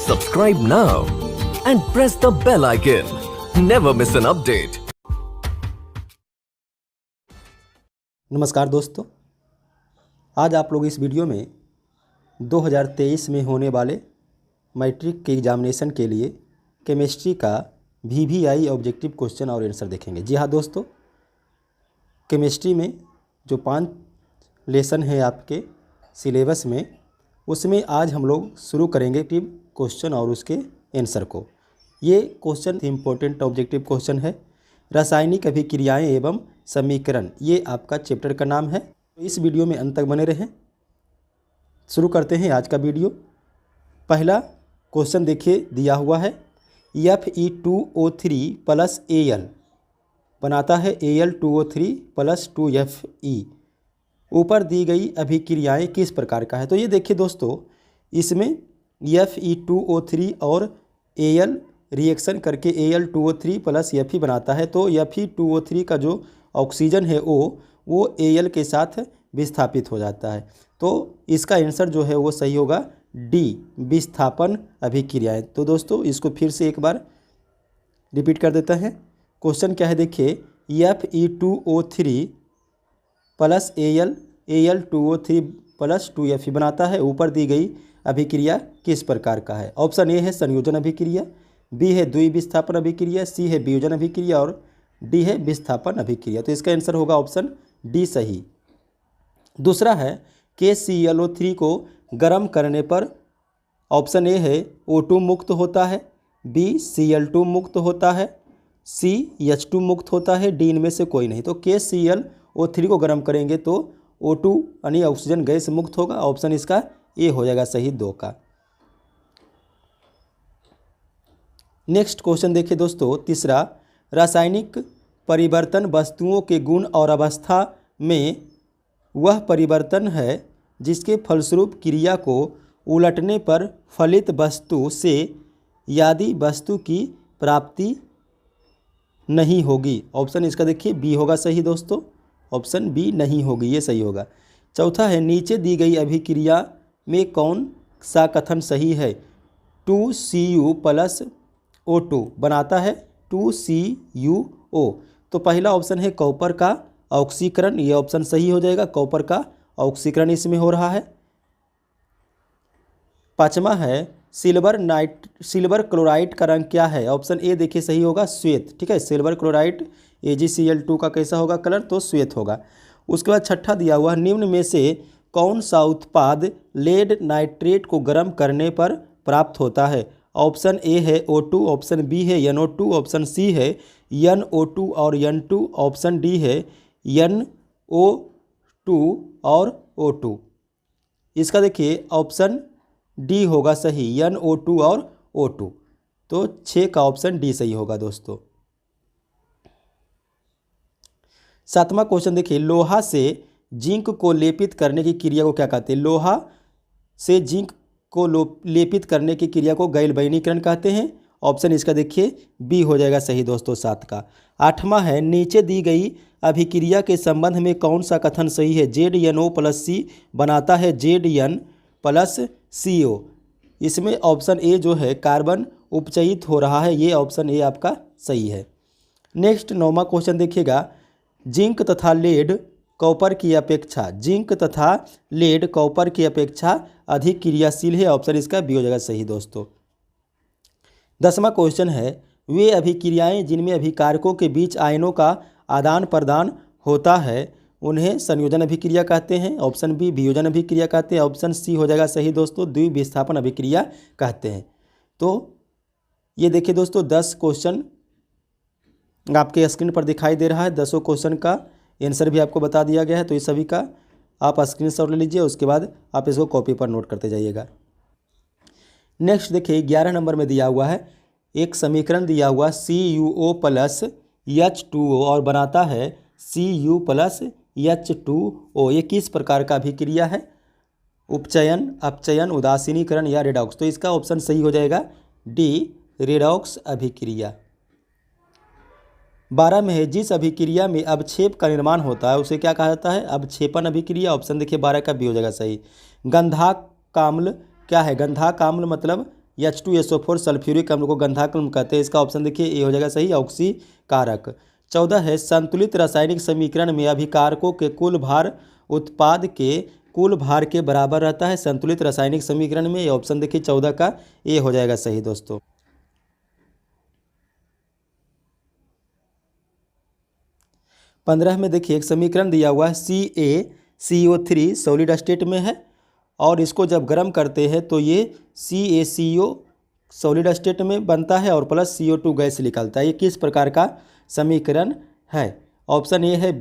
Subscribe now and press the bell icon. Never miss an update. नमस्कार दोस्तों, आज आप लोग इस वीडियो में 2023 में होने वाले मैट्रिक के एग्जामिनेशन के लिए केमिस्ट्री का VVI ऑब्जेक्टिव क्वेश्चन और आंसर देखेंगे। जी हाँ दोस्तों, केमिस्ट्री में जो 5 लेसन है आपके सिलेबस में, उसमें आज हम लोग शुरू करेंगे क्वेश्चन और उसके आंसर को। ये क्वेश्चन इम्पोर्टेंट ऑब्जेक्टिव क्वेश्चन है। रासायनिक अभिक्रियाएं एवं समीकरण, ये आपका चैप्टर का नाम है। तो इस वीडियो में अंत तक बने रहें। शुरू करते हैं आज का वीडियो। पहला क्वेश्चन देखिए, दिया हुआ है Fe2O3 प्लस Al बनाता है Al2O3 प्लस 2Fe। ऊपर दी गई अभिक्रियाएं किस प्रकार का है। तो ये देखिए दोस्तों, इसमें Fe2O3 और Al रिएक्शन करके Al2O3 प्लस Fe बनाता है। तो Fe2O3 का जो ऑक्सीजन है वो Al के साथ विस्थापित हो जाता है। तो इसका आंसर जो है वो सही होगा डी, विस्थापन अभिक्रियाएं। तो दोस्तों इसको फिर से एक बार रिपीट कर देते हैं। क्वेश्चन क्या है देखिए, Fe2O3 plus Al2O3 plus 2Fe बनाता है। ऊपर दी गई अभिक्रिया किस प्रकार का है। ऑप्शन ए है संयोजन अभिक्रिया, बी है द्विविस्थापन अभिक्रिया, सी है वियोजन अभिक्रिया और डी है विस्थापन अभिक्रिया। तो इसका आंसर होगा ऑप्शन डी सही। दूसरा है KClO3 को गर्म करने पर ऑप्शन ए है O2 मुक्त होता है, बी Cl2 मुक्त होता है, सी H2 मुक्त होता है, डी इनमें से कोई नहीं। तो KClO3 को गर्म करेंगे तो O2 यानी ऑक्सीजन गैस मुक्त होगा। ऑप्शन इसका ए हो जाएगा सही 2 का। नेक्स्ट क्वेश्चन देखिए दोस्तों, तीसरा, रासायनिक परिवर्तन वस्तुओं के गुण और अवस्था में वह परिवर्तन है जिसके फलस्वरूप क्रिया को उलटने पर फलित वस्तु से यदि वस्तु की प्राप्ति नहीं होगी। ऑप्शन इसका देखिए बी होगा सही दोस्तों। ऑप्शन बी नहीं होगी, ये सही होगा। चौथा है, नीचे दी गई अभिक्रिया में कौन सा कथन सही है। 2Cu प्लस O2 बनाता है 2CuO। तो पहला ऑप्शन है कॉपर का ऑक्सीकरण, ये ऑप्शन सही हो जाएगा। कॉपर का ऑक्सीकरण इसमें हो रहा है। पांचवा है, सिल्वर क्लोराइड का रंग क्या है। ऑप्शन ए देखिए सही होगा श्वेत। ठीक है, सिल्वर क्लोराइड AgCl2 का कैसा होगा कलर, तो श्वेत होगा। उसके बाद छठा दिया हुआ, निम्न में से कौन सा उत्पाद लेड नाइट्रेट को गर्म करने पर प्राप्त होता है। ऑप्शन ए है O2, ऑप्शन बी है NO2, ऑप्शन सी है NO2 और N2, ऑप्शन डी है NO2 और O2। इसका देखिए ऑप्शन डी होगा सही, NO2 और O2। तो 6 का ऑप्शन डी सही होगा दोस्तों। सातवां क्वेश्चन देखिए, लोहा से जिंक को लेपित करने की क्रिया को क्या कहते हैं। लोहा से जिंक को लेपित करने की क्रिया को गैल्वेनीकरण कहते हैं। ऑप्शन इसका देखिए बी हो जाएगा सही दोस्तों 7 का। आठवां है, नीचे दी गई अभिक्रिया के संबंध में कौन सा कथन सही है। ZnO प्लस सी बनाता है Zn प्लस CO। इसमें ऑप्शन ए जो है कार्बन उपचयित हो रहा है, ये ऑप्शन ए आपका सही है। नेक्स्ट 9वां क्वेश्चन देखिएगा, जिंक तथा लेड कॉपर की अपेक्षा, जिंक तथा लेड कॉपर की अपेक्षा अधिक क्रियाशील है। ऑप्शन इसका बी हो जाएगा सही दोस्तों। 10वां क्वेश्चन है, वे अभिक्रियाएं जिनमें अभिकारकों के बीच आयनों का आदान प्रदान होता है उन्हें संयोजन अभिक्रिया कहते हैं। ऑप्शन बी वियोजन अभिक्रिया कहते हैं। ऑप्शन सी हो जाएगा सही दोस्तों, द्विविस्थापन अभिक्रिया कहते हैं। तो ये देखिए दोस्तों 10 क्वेश्चन आपके स्क्रीन पर दिखाई दे रहा है। 10 क्वेश्चन का आंसर भी आपको बता दिया गया है। तो इस सभी का आप स्क्रीनशॉट ले लीजिए, उसके बाद आप इसको कॉपी पर नोट करते जाइएगा। नेक्स्ट देखिए 11 नंबर में दिया हुआ है, एक समीकरण दिया हुआ CuO प्लस H2O और बनाता है Cu प्लस H2O। ये किस प्रकार का अभिक्रिया है। उपचयन, अपचयन, उदासीनीकरण या रेडॉक्स। तो इसका ऑप्शन सही हो जाएगा डी, रेडॉक्स अभिक्रिया। 12 में है, जिस अभिक्रिया में अवक्षेप का निर्माण होता है उसे क्या कहा जाता है। अवक्षेपन अभिक्रिया। ऑप्शन देखिए 12 का बी हो जाएगा सही। गंधकाम्ल क्या है। गंधकाम्ल मतलब H2SO4 सल्फ्यूरिक अम्ल को गंधक अम्ल कहते हैं। इसका ऑप्शन देखिए ए हो जाएगा सही, ऑक्सीकारक। 14 है संतुलित रासायनिक समीकरण में अभिकारकों के कुल भार उत्पाद के कुल भार के बराबर रहता है। संतुलित रासायनिक समीकरण में ये ऑप्शन देखिए 14 का ए हो जाएगा सही दोस्तों। 15 में देखिए एक समीकरण दिया हुआ है CaCO3 सॉलिड स्टेट में है और इसको जब गर्म करते हैं तो ये CaCO सॉलिड स्टेट में बनता है और प्लस CO2 गैस निकलता है। ये किस प्रकार का समीकरण है? ऑप्शन ए है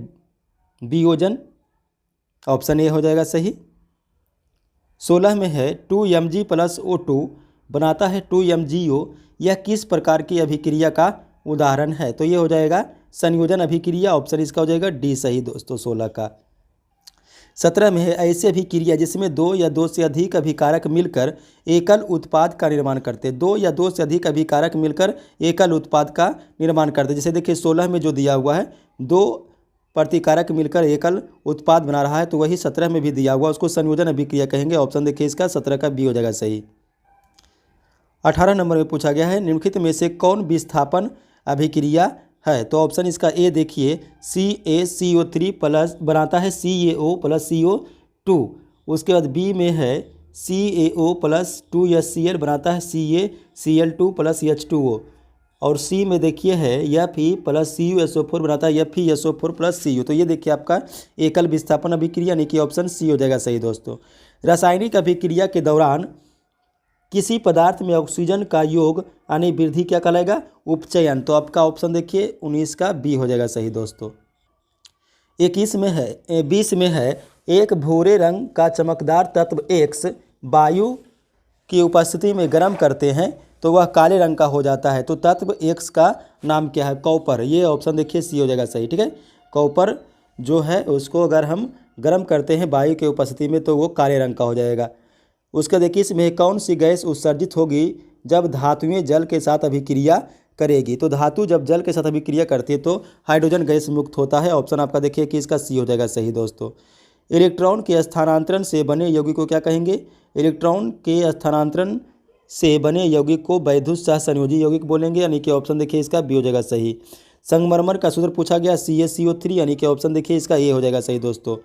वियोजन, ऑप्शन ए हो जाएगा सही। 16 में है 2Mg + O2 बनाता है 2MgO, यह किस प्रकार की अभिक्रिया का उदाहरण है? तो ये हो जाएगा संयोजन अभिक्रिया, ऑप्शन इसका हो जाएगा डी सही दोस्तों 16 का। 17 में है ऐसी अभिक्रिया जिसमें 2 या 2 से अधिक अभिकारक मिलकर एकल उत्पाद का निर्माण करते हैं। 2 या 2 से अधिक अभिकारक मिलकर एकल उत्पाद का निर्माण करते हैं। जैसे देखिए 16 में जो दिया हुआ है 2 प्रतिकारक मिलकर एकल उत्पाद बना रहा है, तो वही 17 में भी दिया हुआ, उसको संयोजन अभिक्रिया कहेंगे। ऑप्शन देखिए इसका 17 का बी हो जाएगा सही। 18 नंबर में पूछा गया है निम्नलिखित में से कौन विस्थापन अभिक्रिया है? तो ऑप्शन इसका ए देखिए CaCO3 प्लस बनाता है CaO + CO2। उसके बाद बी में है CaO + 2HCl बनाता है CaCl2 + H2O। और सी में देखिए है Fe + CuSO4 बनाता है FeSO4 + Cu। तो ये देखिए आपका एकल विस्थापन अभिक्रिया यानी कि ऑप्शन सी हो जाएगा सही दोस्तों। रासायनिक अभिक्रिया के दौरान किसी पदार्थ में ऑक्सीजन का योग यानी वृद्धि क्या कहलाएगा? उपचयन। तो आपका ऑप्शन देखिए 19 का बी हो जाएगा सही दोस्तों। 20 में है एक भूरे रंग का चमकदार तत्व X वायु की उपस्थिति में गर्म करते हैं तो वह काले रंग का हो जाता है। तो तत्व X का नाम क्या है? कॉपर। ये ऑप्शन देखिए सी हो जाएगा सही, ठीक है। कॉपर जो है उसको अगर हम गर्म करते हैं वायु की उपस्थिति में तो वो काले रंग का हो जाएगा। उसका देखिए इसमें कौन सी गैस उत्सर्जित होगी जब धातुएं जल के साथ अभिक्रिया करेगी? तो धातु जब जल के साथ अभिक्रिया करती है तो हाइड्रोजन गैस मुक्त होता है। ऑप्शन आपका देखिए कि इसका सी हो जाएगा सही दोस्तों। इलेक्ट्रॉन के स्थानांतरण से बने यौगिक को क्या कहेंगे? इलेक्ट्रॉन के स्थानांतरण से बने यौगिक को वैद्युत सहसंयोजी यौगिक बोलेंगे, यानी कि ऑप्शन देखिए इसका बी हो जाएगा सही। संगमरमर का सूत्र पूछा गया CaCO3, यानी कि ऑप्शन देखिए इसका ए हो जाएगा सही दोस्तों।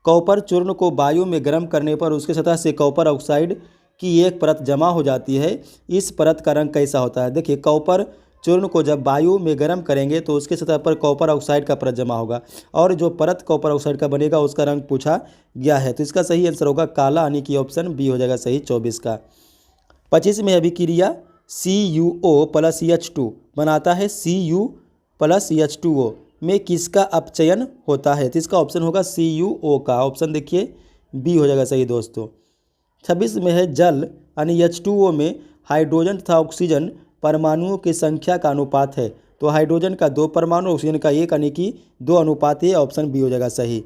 कॉपर चूर्ण को वायु में गर्म करने पर उसके सतह से कॉपर ऑक्साइड की एक परत जमा हो जाती है। इस परत का रंग कैसा होता है? देखिए कॉपर चूर्ण को जब वायु में गर्म करेंगे तो उसके सतह पर कॉपर ऑक्साइड का परत जमा होगा और जो परत कॉपर ऑक्साइड का बनेगा उसका रंग पूछा गया है। तो इसका सही आंसर होगा काला, यानी कि ऑप्शन बी हो जाएगा सही 24 का। 25 में अभिक्रिया CuO + H2 बनाता है Cu + H2O में किसका अपचयन होता है? तो इसका ऑप्शन होगा CuO का। ऑप्शन देखिए बी हो जाएगा सही दोस्तों। 26 में है जल यानी H2O में हाइड्रोजन तथा ऑक्सीजन परमाणुओं की संख्या का अनुपात है। तो हाइड्रोजन का 2 परमाणु, ऑक्सीजन का 1 यानी कि 2 अनुपात है। ऑप्शन बी हो जाएगा सही।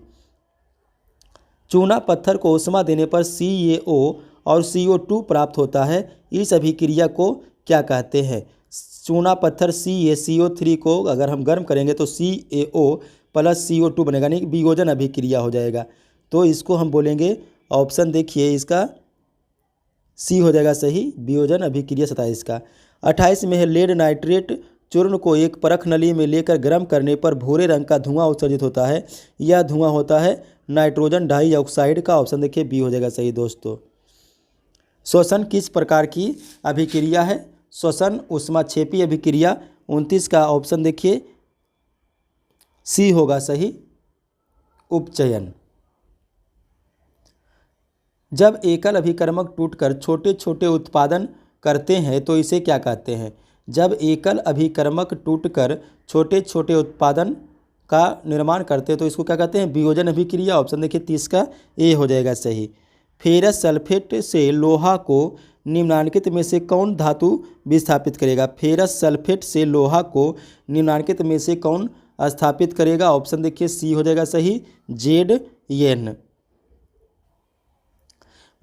चूना पत्थर को ऊष्मा देने पर CaO और CO2 प्राप्त होता है। इस अभिक्रिया को क्या कहते हैं? चूना पत्थर CaCO3 को अगर हम गर्म करेंगे तो CaO + CO2 बनेगा, यानी वियोजन अभिक्रिया हो जाएगा। तो इसको हम बोलेंगे, ऑप्शन देखिए इसका सी हो जाएगा सही, वियोजन अभिक्रिया 27 का। 28 में है लेड नाइट्रेट चूर्ण को एक परख नली में लेकर गर्म करने पर भूरे रंग का धुआं उत्सर्जित होता है। यह धुआं होता है नाइट्रोजन डाइऑक्साइड का। ऑप्शन देखिए बी हो जाएगा सही दोस्तों। श्वसन किस प्रकार की अभिक्रिया है? श्वसन ऊष्माक्षेपी अभिक्रिया। 29 का ऑप्शन देखिए सी होगा सही, उपचयन। जब एकल अभिकर्मक टूटकर छोटे छोटे उत्पादन करते हैं तो इसे क्या कहते हैं? जब एकल अभिकर्मक टूटकर छोटे छोटे उत्पादन का निर्माण करते हैं तो इसको क्या कहते हैं? वियोजन अभिक्रिया। ऑप्शन देखिए 30 का ए हो जाएगा सही। फेरस सल्फेट से लोहा को निम्नलिखित में से कौन धातु विस्थापित करेगा? फेरस सल्फेट से लोहा को निम्नलिखित में से कौन स्थापित करेगा? ऑप्शन देखिए सी हो जाएगा सही, Zn।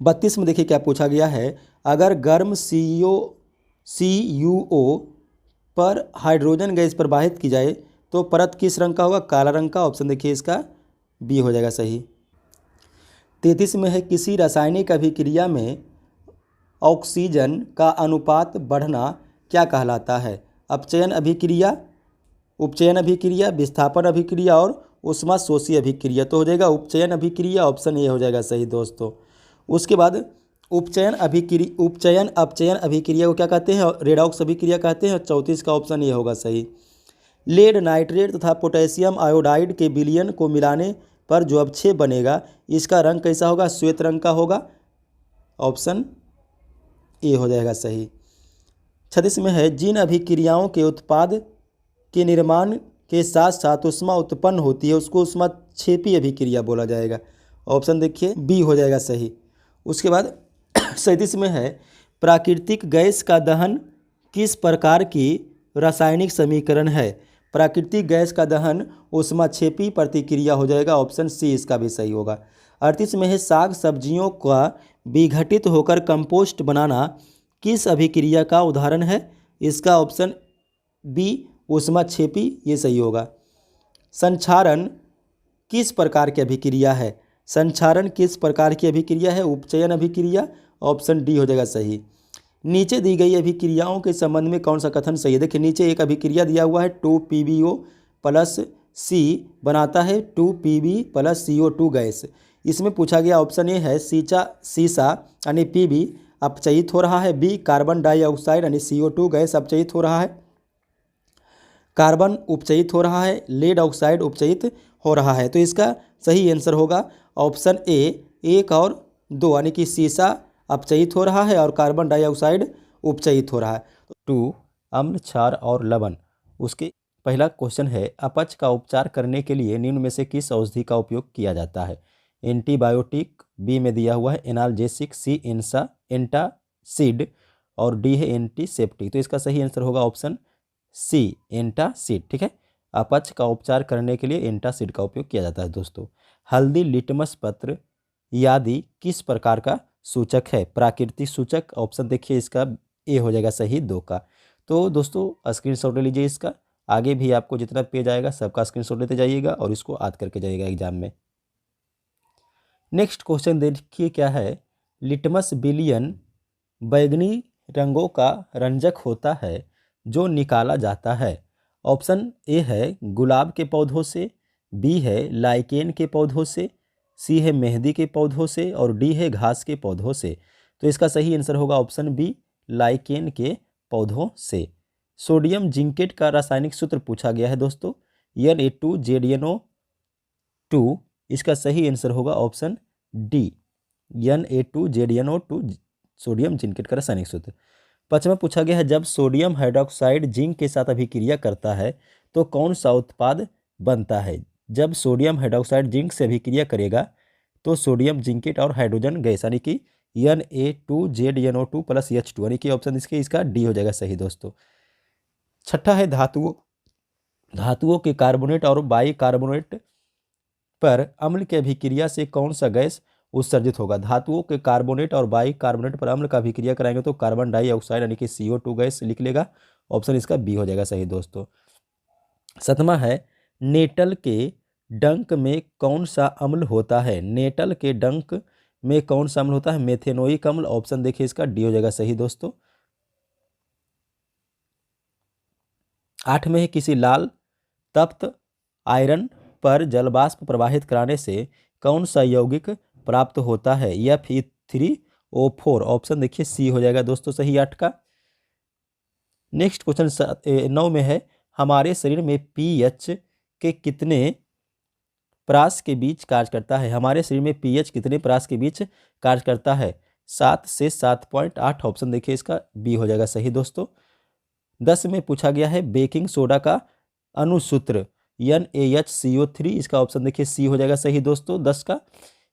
32 में देखिए क्या पूछा गया है, अगर गर्म CuO पर हाइड्रोजन गैस प्रवाहित की जाए तो परत किस रंग का होगा? काला रंग का। ऑप्शन देखिए इसका बी हो जाएगा सही। 33 में है किसी रासायनिक अभिक्रिया में ऑक्सीजन का अनुपात बढ़ना क्या कहलाता है? अपचयन अभिक्रिया, उपचयन अभिक्रिया, विस्थापन अभिक्रिया और ऊष्माशोषी अभिक्रिया। तो हो जाएगा उपचयन अभिक्रिया, ऑप्शन ए हो जाएगा सही दोस्तों। उसके बाद उपचयन अपचयन अभिक्रिया को क्या कहते हैं? रेडॉक्स अभिक्रिया कहते हैं। और 34 का ऑप्शन ए होगा सही। लेड नाइट्रेट तथा पोटेशियम आयोडाइड के विलयन को मिलाने पर जो अवक्षेप बनेगा इसका रंग कैसा होगा? श्वेत रंग का होगा। ऑप्शन ए हो जाएगा सही। 36 में है, जिन अभिक्रियाओं के उत्पाद के निर्माण के साथ साथ ऊष्मा उत्पन्न होती है उसको ऊष्माक्षेपी अभिक्रिया बोला जाएगा। ऑप्शन देखिए बी हो जाएगा सही। उसके बाद 37 में है, प्राकृतिक गैस का दहन किस प्रकार की रासायनिक समीकरण है? प्राकृतिक गैस का दहन ऊष्माक्षेपी प्रतिक्रिया हो जाएगा। ऑप्शन सी इसका भी सही होगा। 38 में है, साग सब्जियों का विघटित होकर कंपोस्ट बनाना किस अभिक्रिया का उदाहरण है? इसका ऑप्शन बी ऊष्माक्षेपी ये सही होगा। संक्षारण किस प्रकार की अभिक्रिया है? संक्षारण किस प्रकार की अभिक्रिया है? उपचयन अभिक्रिया। ऑप्शन डी हो जाएगा सही। नीचे दी गई अभिक्रियाओं के संबंध में कौन सा कथन सही है? देखिए नीचे एक अभिक्रिया दिया हुआ है 2PbO प्लस C बनाता है 2Pb प्लस CO2 गैस। इसमें पूछा गया ऑप्शन ए है सीसा यानी Pb अपचयित हो रहा है, बी कार्बन डाइऑक्साइड यानी CO2 गैस अपचयित हो रहा है, कार्बन उपचयित हो रहा है, लेड ऑक्साइड उपचयित हो रहा है। तो इसका सही आंसर होगा ऑप्शन ए 1 और 2 यानी कि सीसा अपचयित हो रहा है और कार्बन डाइऑक्साइड उपचयित हो रहा है। 2 अम्ल, क्षार और लवण। उसके पहला क्वेश्चन है, अपच का उपचार करने के लिए निम्न में से किस औषधि का उपयोग किया जाता है? एंटीबायोटिक, बी में दिया हुआ है एनाल्जेसिक, सी एंटासिड और डी है एंटीसेप्टिक। तो इसका सही आंसर होगा ऑप्शन सी एंटासिड। ठीक है, अपच का उपचार करने के लिए एंटासिड का उपयोग किया जाता है दोस्तों। हल्दी लिटमस पत्र आदि किस प्रकार का सूचक है? प्राकृतिक सूचक। ऑप्शन देखिए इसका ए हो जाएगा सही 2 का। तो दोस्तों स्क्रीनशॉट ले लीजिए इसका, आगे भी आपको जितना पेज आएगा सबका स्क्रीनशॉट लेते जाइएगा और इसको याद करके जाइएगा एग्जाम में। नेक्स्ट क्वेश्चन देखिए क्या है, लिटमस विलयन बैंगनी रंगों का रंजक होता है जो निकाला जाता है। ऑप्शन ए है गुलाब के पौधों से, बी है लाइकेन के पौधों से, सी है मेहंदी के पौधों से और डी है घास के पौधों से। तो इसका सही आंसर होगा ऑप्शन बी लाइकेन के पौधों से। सोडियम जिंकेट का रासायनिक सूत्र पूछा गया है दोस्तों, Na2ZnO2। इसका सही आंसर होगा option D Na2ZnO2 sodium zincate का रासायनिक सूत्र। 5वां पूछा गया है, जब सोडियम हाइड्रोक्साइड जिंक के साथ अभिक्रिया करता है तो कौन सा उत्पाद बनता है? जब सोडियम हाइड्रोक्साइड जिंक से अभिक्रिया करेगा तो सोडियम जिंकेट और हाइड्रोजन गैस यानी कि Na2ZnO2 प्लस H2 यानी कि ऑप्शन इसका डी हो जाएगा सही दोस्तों। 6ठा है, धातुओं के कार्बोनेट और बाइकार्बोनेट पर अम्ल की अभिक्रिया से कौन सा गैस उत्सर्जित होगा? धातुओं के कार्बोनेट और बाइकार्बोनेट पर अम्ल का अभिक्रिया कराएंगे तो कार्बन डाइऑक्साइड यानी कि CO2 गैस लिख लेगा। ऑप्शन इसका बी हो जाएगा सही दोस्तों। 7वां है, नेटल के डंक में कौन सा अम्ल होता है? नेटल के डंक में कौन सा अम्ल होता है? मेथेनोइक अम्ल। ऑप्शन देखिए इसका डी हो जाएगा सही दोस्तों। 8 में है, किसी लाल तप्त आयरन पर जलवाष्प प्रवाहित कराने से कौन सा यौगिक प्राप्त होता है? Fe3O4। ऑप्शन देखिए सी हो जाएगा दोस्तों सही 8 का। नेक्स्ट क्वेश्चन 9 में है, हमारे शरीर में pH के कितने प्रास के बीच कार्य करता है? हमारे शरीर में pH कितने प्रास के बीच कार्य करता है? 7 से 7.8। ऑप्शन देखिए इसका बी हो जाएगा सही दोस्तों। 10 में पूछा गया है, बेकिंग सोडा का अणुसूत्र NaHCO3। इसका ऑप्शन देखिए सी हो जाएगा सही दोस्तों 10 का।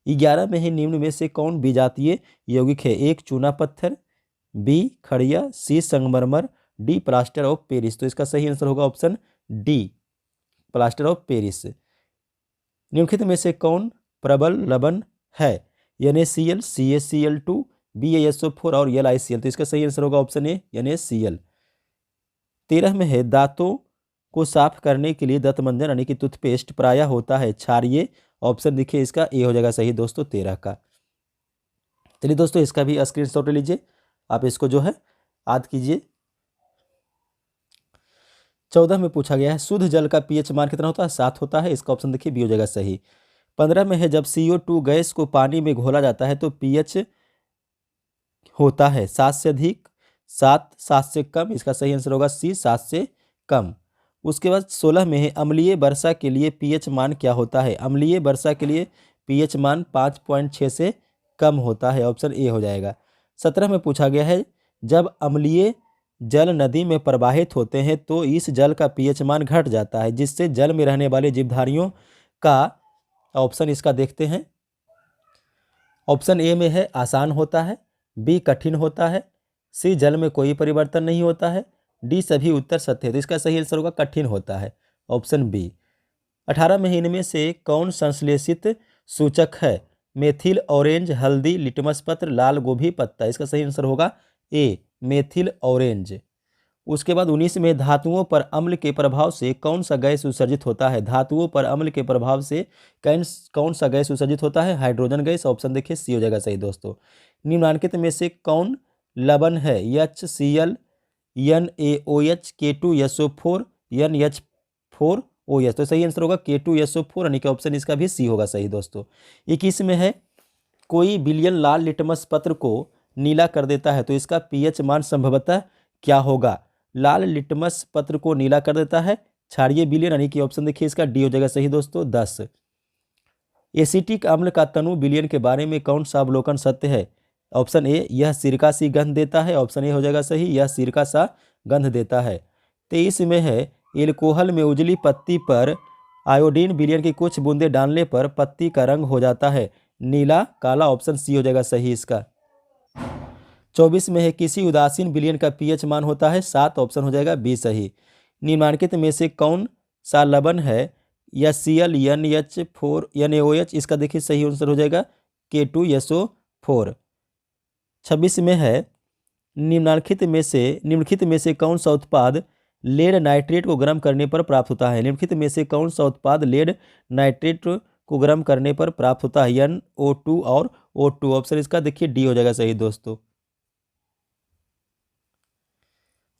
11 में है, निम्न में से कौन विजातीय यौगिक है? एक चूना पत्थर, बी खड़िया, सी संगमरमर, डी प्लास्टर ऑफ पेरिस। तो इसका सही आंसर होगा option D plaster of Paris. निम्नलिखित में से कौन प्रबल लवण है? NaCl, CaCl2, BaSO4 और LiCl। तो इसका सही आंसर होगा ऑप्शन ए NaCl। 13 में है, दांतों को साफ करने के लिए दंत मंजन यानी कि टूथपेस्ट प्रायः होता है क्षारीय। ऑप्शन देखिए इसका ए हो जाएगा सही दोस्तों 13 का। चलिए दोस्तों इसका भी स्क्रीनशॉट ले लीजिए, आप इसको जो है याद कीजिए। 14 में पूछा गया है शुद्ध जल का पीएच मान कितना होता है? 7 होता है। इसका ऑप्शन देखिए बी हो जाएगा सही। 15 में है जब CO2 गैस को पानी में घोला जाता है तो पीएच होता है 7 से अधिक, 7 से कम। इसका सही आंसर होगा सी, 7 से कम। उसके बाद 16 में है अम्लीय वर्षा के लिए पीएच मान क्या होता है? अम्लीय वर्षा के लिए पीएच मान 5.6 से कम होता है। ऑप्शन ए हो जाएगा। 17 में पूछा गया है जब अम्लीय जल नदी में प्रवाहित होते हैं तो इस जल का पीएच मान घट जाता है जिससे जल में रहने वाले जीवधारियों का, ऑप्शन इसका देखते हैं। ऑप्शन ए में है आसान होता है, बी कठिन होता है, सी जल में कोई परिवर्तन नहीं होता है, डी सभी उत्तर सत्य है। तो इसका सही आंसर होगा कठिन होता है, ऑप्शन बी। 18 में इनमें से कौन संश्लेषित सूचक है? मेथिल, ऑरेंज, हल्दी, लिटमस पत्र, लाल गोभी पत्ता। इसका सही आंसर होगा ए, मेथिल ऑरेंज। उसके बाद 19 में धातुओं पर अम्ल के प्रभाव से कौन सा गैस उत्सर्जित होता है? धातुओं पर अम्ल के प्रभाव से कौन सा गैस उत्सर्जित होता है? Hydrogen gas. ऑप्शन देखिए सी हो जाएगा सही दोस्तों। निम्नलिखित में से कौन लवण है? HCl, NaOH, K2SO4, NH4OH। तो सही आंसर होगा K2SO4 यानी कि ऑप्शन इसका भी सी होगा सही दोस्तों। 21 में है कोई विलयन लाल लिटमस पत्र को नीला कर देता है तो इसका पीएच मान संभवतः क्या होगा? लाल लिटमस पत्र को नीला कर देता है क्षारीय विलयन यानी कि ऑप्शन देखिए इसका डी हो जाएगा सही दोस्तों 10। एसिटिक अम्ल का तनु विलयन के बारे में कौन सा अवलोकन सत्य है? ऑप्शन ए, यह सिरका सी गंध देता है। ऑप्शन ए हो जाएगा सही, यह सिरका सा गंध देता है। 23 में है एल्कोहल में उजली पत्ती पर आयोडीन विलयन की कुछ बूंदे डालने पर पत्ती का रंग हो जाता है नीला, काला। ऑप्शन सी हो जाएगा सही इसका। 24 में है किसी उदासीन विलयन का पीएच मान होता है 7। ऑप्शन हो जाएगा बी सही। निम्नलिखित में से कौन सा लवण है? HCl, NH4, NaOH। इसका देखिए सही आंसर हो जाएगा K2SO4। 26 में है निम्नलिखित में से कौन सा उत्पाद लेड नाइट्रेट को गर्म करने पर प्राप्त होता है? निम्नलिखित में से कौन सा उत्पाद लेड नाइट्रेट को गर्म करने पर प्राप्त होता है? NO2 और O2। ऑप्शन इसका देखिए डी हो जाएगा सही दोस्तों।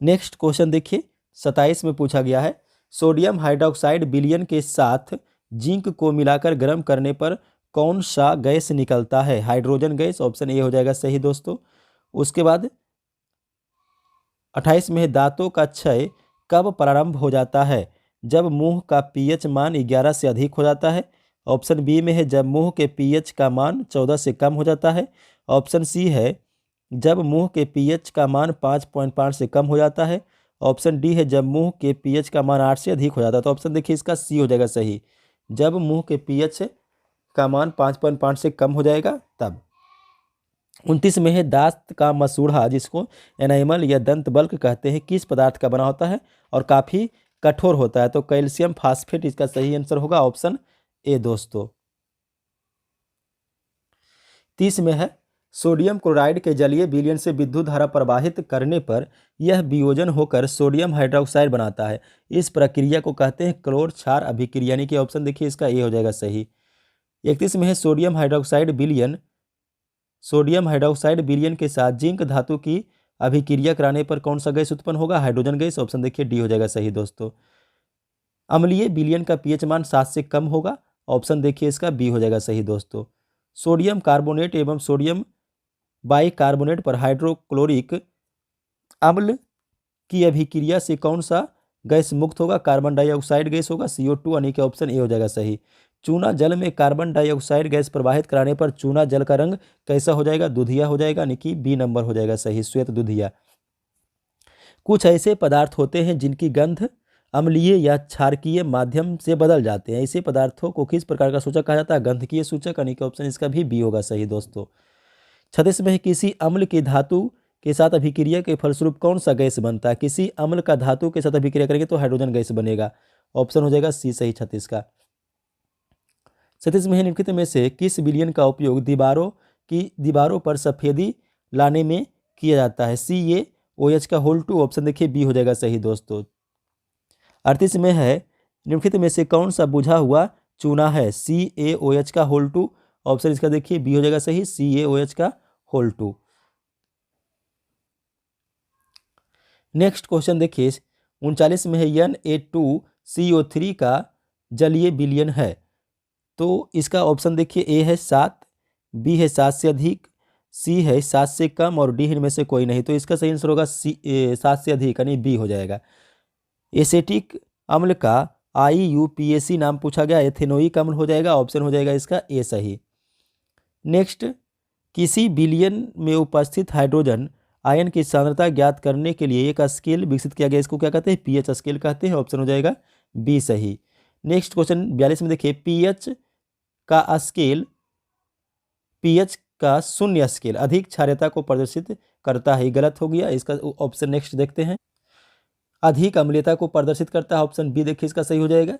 नेक्स्ट क्वेश्चन देखिए 27 में पूछा गया है सोडियम हाइड्रोक्साइड विलयन के साथ जिंक को मिलाकर गर्म करने पर कौन सा गैस निकलता है? Hydrogen gas. ऑप्शन ए हो जाएगा सही दोस्तों। उसके बाद 28 में दांतों का क्षय कब प्रारंभ हो जाता है? जब मुंह का पीएच मान 11 से अधिक हो जाता है। ऑप्शन बी में है जब मुंह के पीएच का मान 14 से कम हो जाता है। ऑप्शन सी है जब मुंह के पीएच का मान 5.5 से कम हो जाता है। ऑप्शन डी है जब मुंह के पीएच का मान 8 से अधिक हो जाता है। तो ऑप्शन देखिए इसका सी हो जाएगा सही, जब मुंह के पीएच का मान 5.5 से कम हो जाएगा तब। 29 में है दांत का मसूड़ा जिसको एनाइमल या दंत बल्क कहते हैं किस पदार्थ का बना होता है और काफ़ी कठोर होता है? तो कैल्शियम फास्फेट इसका सही आंसर होगा ऑप्शन ए दोस्तों। 30 में है सोडियम क्लोराइड के जलीय विलयन से विद्युत धारा प्रवाहित करने पर यह वियोजन होकर सोडियम हाइड्रोक्साइड बनाता है। इस प्रक्रिया को कहते हैं क्लोर क्षार अभिक्रिया यानी कि ऑप्शन देखिए इसका ए हो जाएगा सही। 31 में है सोडियम हाइड्रोक्साइड विलयन के साथ जिंक धातु की अभिक्रिया कराने पर कौन सा गैस उत्पन्न होगा? Hydrogen gas. ऑप्शन देखिए डी हो जाएगा सही दोस्तों। अम्लीय विलयन का पीएच मान 7 से कम होगा। ऑप्शन देखिए इसका बी हो जाएगा सही दोस्तों। सोडियम कार्बोनेट एवं सोडियम बाइकार्बोनेट पर हाइड्रोक्लोरिक अम्ल की अभिक्रिया से कौन सा गैस मुक्त होगा? कार्बन डाइऑक्साइड गैस होगा, CO2 यानी कि ऑप्शन ए हो जाएगा सही। चूना जल में कार्बन डाइऑक्साइड गैस प्रवाहित कराने पर चूना जल का रंग कैसा हो जाएगा? दुधिया हो जाएगा यानी कि बी नंबर हो जाएगा सही, श्वेत दुधिया। कुछ ऐसे पदार्थ होते हैं जिनकी गंध अम्लीय या क्षारकीय माध्यम से बदल जाते हैं। ऐसे पदार्थों को किस प्रकार का सूचक कहा जाता है? गंधकीय सूचक यानी कि ऑप्शन इसका भी बी होगा सही दोस्तों। 36 में किसी अम्ल की धातु के साथ अभिक्रिया के फलस्वरूप कौन सा गैस बनता है? किसी अम्ल का धातु के साथ अभिक्रिया करेंगे तो हाइड्रोजन गैस बनेगा। ऑप्शन हो जाएगा सी सही 36 का। 37 में निम्नलिखित में से किस विलयन का उपयोग दीवारों पर सफेदी लाने में किया जाता है? CaOH का होल 2। ऑप्शन देखिए बी हो जाएगा सही दोस्तों। 38 में है निम्नलिखित में से कौन सा बुझा हुआ चूना है? CaOH का होल 2। ऑप्शन इसका देखिए बी हो जाएगा सही, CaOH का होल 2। नेक्स्ट क्वेश्चन देखिए 39 में है Na2CO3 का जलीय विलयन है। तो इसका ऑप्शन देखिए ए है 7, बी है 7 से अधिक, सी है 7 से कम और डी इनमें से कोई नहीं। तो इसका सही आंसर होगा 7 से अधिक यानी बी हो जाएगा। एसेटिक अम्ल का IUPAC नाम पूछा गया, एथेनोइक अम्ल हो जाएगा, ऑप्शन हो जाएगा इसका ए सही। नेक्स्ट, किसी विलयन में उपस्थित हाइड्रोजन आयन की सांद्रता ज्ञात करने के लिए एक स्केल विकसित किया गया, इसको क्या कहते हैं? पीएच स्केल कहते हैं, ऑप्शन हो जाएगा बी सही। नेक्स्ट क्वेश्चन 42 में देखिए पीएच का स्केल, पीएच का शून्य स्केल अधिक क्षारीयता को प्रदर्शित करता है, गलत हो गया। इसका ऑप्शन नेक्स्ट देखते हैं, अधिक अम्लीयता को प्रदर्शित करता है, ऑप्शन बी देखिए इसका सही हो जाएगा।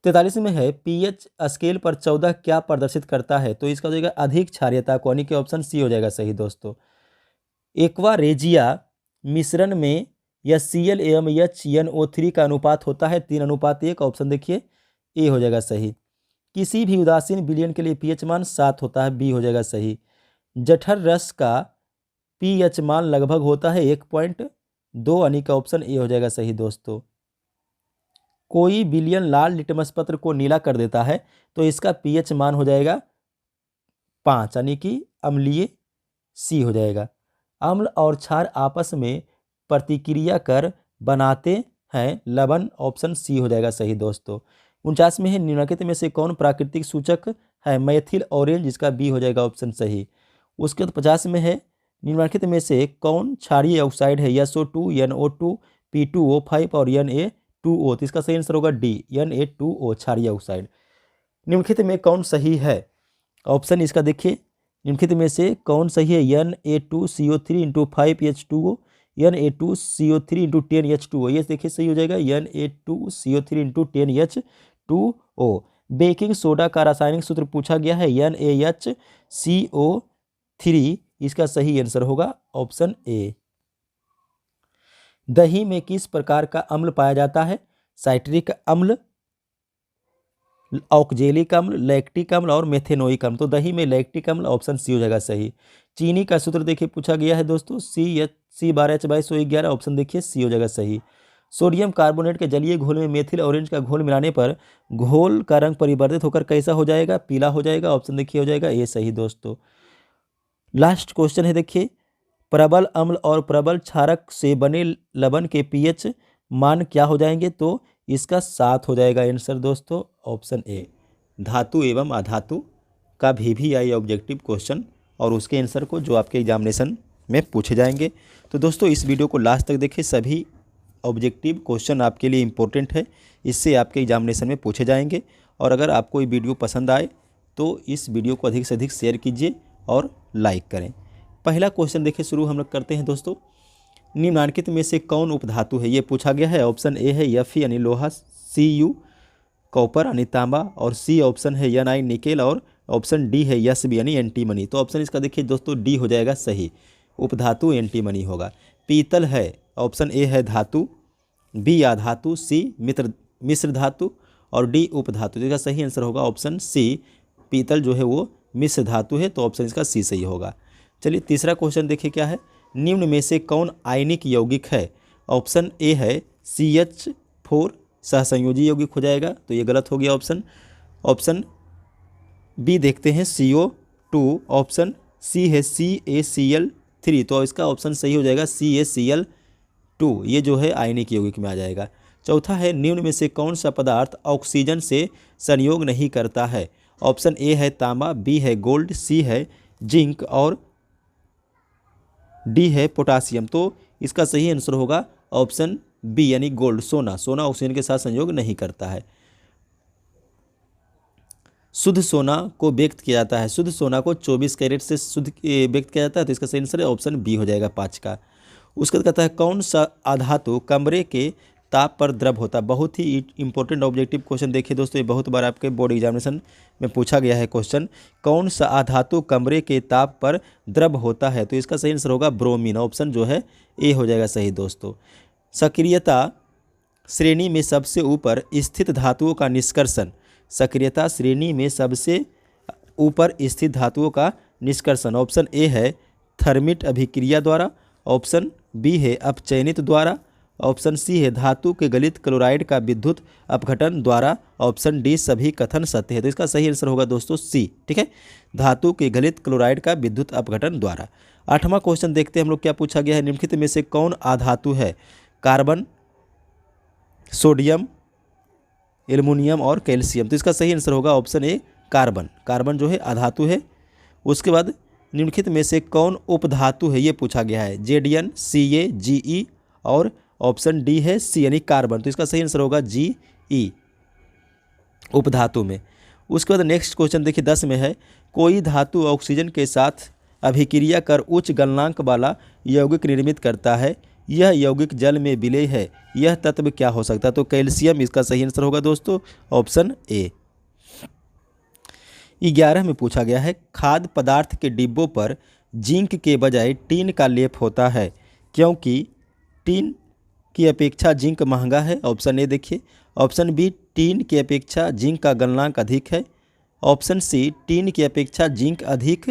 43 में है पीएच स्केल पर 14 क्या प्रदर्शित करता है, तो इसका हो जाएगा अधिक क्षारीयता को, यानी कि ऑप्शन सी हो जाएगा सही दोस्तों। एक्वा रेजिया मिश्रण में HCl एवं HNO3 का अनुपात होता है 3:1, ऑप्शन देखिए ए हो जाएगा सही। किसी भी उदासीन विलयन के लिए पीएच मान 7 होता है, बी हो जाएगा सही। जठर रस का पीएच मान लगभग होता है 1.2, यानी कि ऑप्शन ए हो जाएगा सही दोस्तों। कोई विलयन लाल लिटमस पत्र को नीला कर देता है, तो इसका पीएच मान हो जाएगा 5, यानी कि अम्लीय, सी हो जाएगा। अम्ल और क्षार आपस में प्रतिक्रिया कर बनाते हैं लवण, ऑप्शन सी हो जाएगा सही दोस्तों। 49 में है निम्नलिखित में से कौन प्राकृतिक सूचक है, मैथिल ऑरेंज, इसका बी हो जाएगा ऑप्शन सही। उसके बाद 50 में है निम्नलिखित में से कौन क्षारीय ऑक्साइड है, SO2, NO2, P2O5 और Na2O, तो इसका सही आंसर होगा डी, Na2O क्षारीय ऑक्साइड। निम्नलिखित में कौन सही है, ऑप्शन इसका देखिए निम्नलिखित में से कौन सही है, Na2CO3 × 5H2O, Na2CO3 × 10H2O, ये देखिए सही हो जाएगा Na2CO3 × 10H2O। बेकिंग सोडा का रासायनिक सूत्र पूछा गया है, NaHCO3, इसका सही आंसर होगा ऑप्शन ए। दही में किस प्रकार का अम्ल पाया जाता है, साइट्रिक अम्ल, ऑक्जेलिक अम्ल, लैक्टिक अम्ल और मेथेनोइक अम्ल। तो दही में लैक्टिक अम्ल, ऑप्शन सी हो जाएगा सही। चीनी का सूत्र देखिए पूछा गया है दोस्तों, C12H/111, ऑप्शन देखिए सी हो जाएगा सही। सोडियम कार्बोनेट के जलीय घोल में मेथिल ऑरेंज का घोल मिलाने पर घोल का रंग परिवर्तित होकर कैसा हो जाएगा, पीला हो जाएगा, ऑप्शन देखिए हो जाएगा ए सही दोस्तों। लास्ट क्वेश्चन है देखिए, प्रबल अम्ल और प्रबल क्षारक से बने लवण के पीएच मान क्या हो जाएंगे, तो इसका 7 हो जाएगा आंसर दोस्तों, ऑप्शन ए। धातु एवं अधातु का VVI ऑब्जेक्टिव क्वेश्चन और उसके आंसर को जो आपके एग्जामिनेशन में पूछे जाएंगे। तो दोस्तों इस वीडियो को लास्ट तक देखें, सभी ऑब्जेक्टिव क्वेश्चन आपके लिए इंपॉर्टेंट है, इससे आपके एग्जामिनेशन में पूछे जाएंगे। और अगर आपको ये वीडियो पसंद आए तो इस वीडियो को अधिक से अधिक शेयर कीजिए और लाइक करें। पहला क्वेश्चन देखिए शुरू हम लोग करते हैं दोस्तों, निम्नलिखित में से कौन उपधातु है, ये पूछा गया है। ऑप्शन ए है Fe यानी लोहा, Cu कॉपर यानी तांबा और सी ऑप्शन है Ni निकेल और ऑप्शन डी है Sb यानी एंटीमनी। तो ऑप्शन इसका देखिए दोस्तों डी हो जाएगा सही, उपधातु एंटीमनी होगा। पीतल है, ऑप्शन ए है धातु, बी अधातु, सी मिश्र धातु और डी उपधातु। तो इसका सही आंसर होगा ऑप्शन सी, पीतल जो है वो मिश्र धातु है, तो ऑप्शन इसका सी सही होगा। चलिए तीसरा क्वेश्चन देखिए क्या है, निम्न में से कौन आयनिक यौगिक है, ऑप्शन ए है CH4 सहसंयोजी यौगिक हो जाएगा, तो ये गलत हो गया ऑप्शन। ऑप्शन बी देखते हैं CO2, ऑप्शन सी है CaCl3, तो इसका ऑप्शन सही हो जाएगा CaCl2, ये जो है आयनिक यौगिक में आ जाएगा। चौथा है निम्न में से कौन सा पदार्थ ऑक्सीजन से संयोग नहीं करता है, ऑप्शन ए है तांबा, बी है गोल्ड, सी है जिंक और डी है पोटासियम। तो इसका सही आंसर होगा ऑप्शन बी यानी गोल्ड, सोना। सोना ऑक्सीजन के साथ संयोग नहीं करता है। शुद्ध सोना को व्यक्त किया जाता है, शुद्ध सोना को 24 कैरेट से शुद्ध व्यक्त किया जाता है, तो इसका सही आंसर है ऑप्शन बी हो जाएगा 5 का। उसके बाद कहता है कौन सा अधातु कमरे के ताप पर द्रव होता है, बहुत ही इंपॉर्टेंट ऑब्जेक्टिव क्वेश्चन देखिए दोस्तों, ये बहुत बार आपके बोर्ड एग्जामिनेशन में पूछा गया है क्वेश्चन, कौन सा अधातु कमरे के ताप पर द्रव होता है, तो इसका सही आंसर होगा ब्रोमीन, ऑप्शन जो है ए हो जाएगा सही दोस्तों। सक्रियता श्रेणी में सबसे ऊपर स्थित धातुओं का निष्कर्षण, सक्रियता श्रेणी में सबसे ऊपर स्थित धातुओं का निष्कर्षण, ऑप्शन ए है थर्मिट अभिक्रिया द्वारा, ऑप्शन बी है अपचयनित द्वारा, ऑप्शन सी है धातु के गलित क्लोराइड का विद्युत अपघटन द्वारा, ऑप्शन डी सभी कथन सत्य है। तो इसका सही आंसर होगा दोस्तों सी। ठीक है, धातु के गलित क्लोराइड का विद्युत अपघटन द्वारा। 8वां क्वेश्चन देखते हैं हम लोग क्या पूछा गया है। निम्नलिखित में से कौन अधातु है? कार्बन, सोडियम, एल्युमिनियम और कैल्शियम। तो इसका सही आंसर होगा ऑप्शन ए कार्बन। कार्बन जो है अधातु है। उसके बाद निम्नलिखित में से कौन उपधातु है ये पूछा गया है। जेडीएन, सीए, जीई और ऑप्शन डी है सी यानी कार्बन। तो इसका सही आंसर होगा जीई उपधातु में। उसके बाद नेक्स्ट क्वेश्चन देखिए 10 में है, कोई धातु ऑक्सीजन के साथ अभिक्रिया कर उच्च गलनांक वाला यौगिक निर्मित करता है, यह यौगिक जल में विलेय है, यह तत्व क्या हो सकता है? तो कैल्शियम इसका सही आंसर होगा दोस्तों ऑप्शन ए। 11 में पूछा गया है, खाद्य पदार्थ के डिब्बों पर जिंक के बजाय टीन का लेप होता है क्योंकि टीन की अपेक्षा जिंक महंगा है। ऑप्शन ए देखिए। ऑप्शन बी टीन की अपेक्षा जिंक का गलनांक अधिक है। ऑप्शन सी टीन की अपेक्षा जिंक अधिक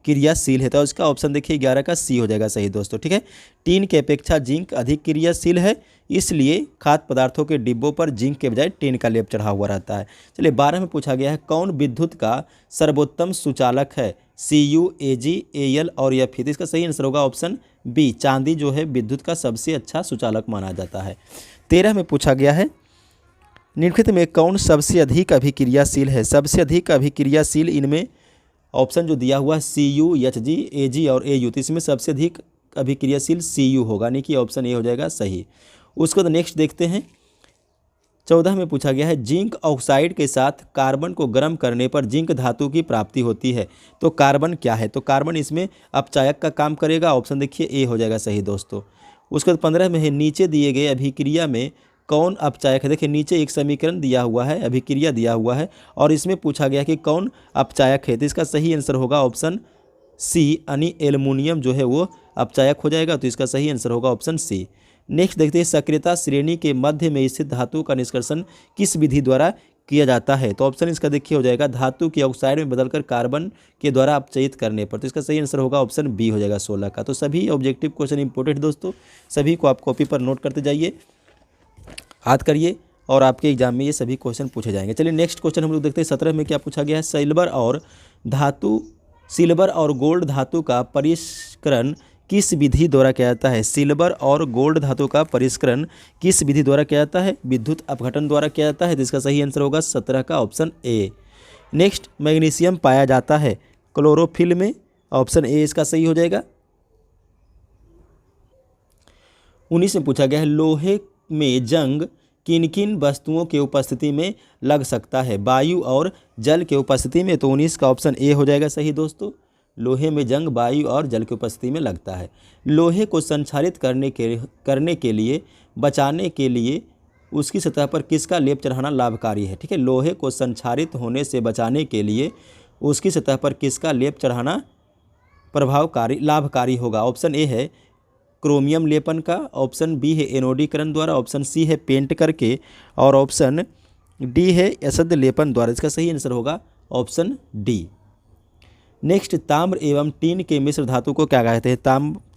क्रियाशील है। तो इसका ऑप्शन देखिए 11 का सी हो जाएगा सही दोस्तों। ठीक है, टीन की अपेक्षा जिंक अधिक क्रियाशील है, इसलिए खाद्य पदार्थों के डिब्बों पर जिंक के बजाय टीन का लेप चढ़ा हुआ रहता है। चलिए 12 में पूछा गया है, कौन विद्युत का सर्वोत्तम सुचालक है? CU, AG, AL और Fe। तो इसका सही आंसर होगा ऑप्शन बी, चांदी जो है विद्युत का सबसे अच्छा सुचालक माना जाता है। 13 में पूछा गया है, निम्नलिखित में कौन सबसे अधिक अभिक्रियाशील है? सबसे अधिक अभिक्रियाशील इनमें ऑप्शन जो दिया हुआ है CU, HG, AG और AU। तो इसमें सबसे अधिक अभिक्रियाशील CU होगा, यानी कि ऑप्शन ए हो जाएगा सही। उसको तो नेक्स्ट देखते हैं। 14 में पूछा गया है, जिंक ऑक्साइड के साथ कार्बन को गर्म करने पर जिंक धातु की प्राप्ति होती है। तो कार्बन क्या है? तो कार्बन इसमें अपचायक का काम करेगा। ऑप्शन देखिए ए हो जाएगा सही दोस्तों। उसके बाद 15 में है, नीचे दिए गए अभिक्रिया में कौन अपचायक है? देखिए नीचे एक समीकरण दिया हुआ है, अभिक्रिया दिया हुआ है और इसमें पूछा गया कि कौन अपचायक है। तो इसका सही आंसर होगा ऑप्शन सी, यानी एल्युमिनियम जो है वो अपचायक हो जाएगा। तो इसका सही आंसर होगा ऑप्शन सी। नेक्स्ट देखते हैं, सक्रियता श्रेणी के मध्य में स्थित धातु का निष्कर्षण किस विधि द्वारा किया जाता है? तो ऑप्शन इसका देखिए हो जाएगा धातु की ऑक्साइड में बदलकर कार्बन के द्वारा अपचयित करने पर। तो इसका सही आंसर होगा ऑप्शन बी हो जाएगा 16 का। तो सभी ऑब्जेक्टिव क्वेश्चन इंपॉर्टेंट दोस्तों, सभी को आप कॉपी पर नोट करते जाइए, याद करिए और आपके एग्जाम में ये सभी क्वेश्चन पूछे जाएंगे। चलिए नेक्स्ट क्वेश्चन हम लोग देखते हैं। 17 में क्या पूछा गया है, सिल्वर और गोल्ड धातु का परिष्करण किस विधि द्वारा किया जाता है? सिल्वर और गोल्ड धातु का परिष्करण किस विधि द्वारा किया जाता है? विद्युत अपघटन द्वारा किया जाता है। तो इसका सही आंसर होगा 17 का ऑप्शन ए। नेक्स्ट, मैग्नीशियम पाया जाता है क्लोरोफिल में। ऑप्शन ए इसका सही हो जाएगा। 19 में पूछा गया है, लोहे में जंग किन किन वस्तुओं के उपस्थिति में लग सकता है? वायु और जल के उपस्थिति में। तो 19 का ऑप्शन ए हो जाएगा सही दोस्तों। लोहे में जंग वायु और जल की उपस्थिति में लगता है। लोहे को संक्षारित करने के लिए बचाने के लिए उसकी सतह पर किसका लेप चढ़ाना लाभकारी है? ठीक है, लोहे को संक्षारित होने से बचाने के लिए उसकी सतह पर किसका लेप चढ़ाना लाभकारी होगा? ऑप्शन ए है क्रोमियम लेपन का, ऑप्शन बी है एनोडीकरण द्वारा, ऑप्शन सी है पेंट करके और ऑप्शन डी है असद लेपन द्वारा। इसका सही आंसर होगा ऑप्शन डी। नेक्स्ट, ताम्र एवं टीन के मिश्र धातु को क्या कहते हैं?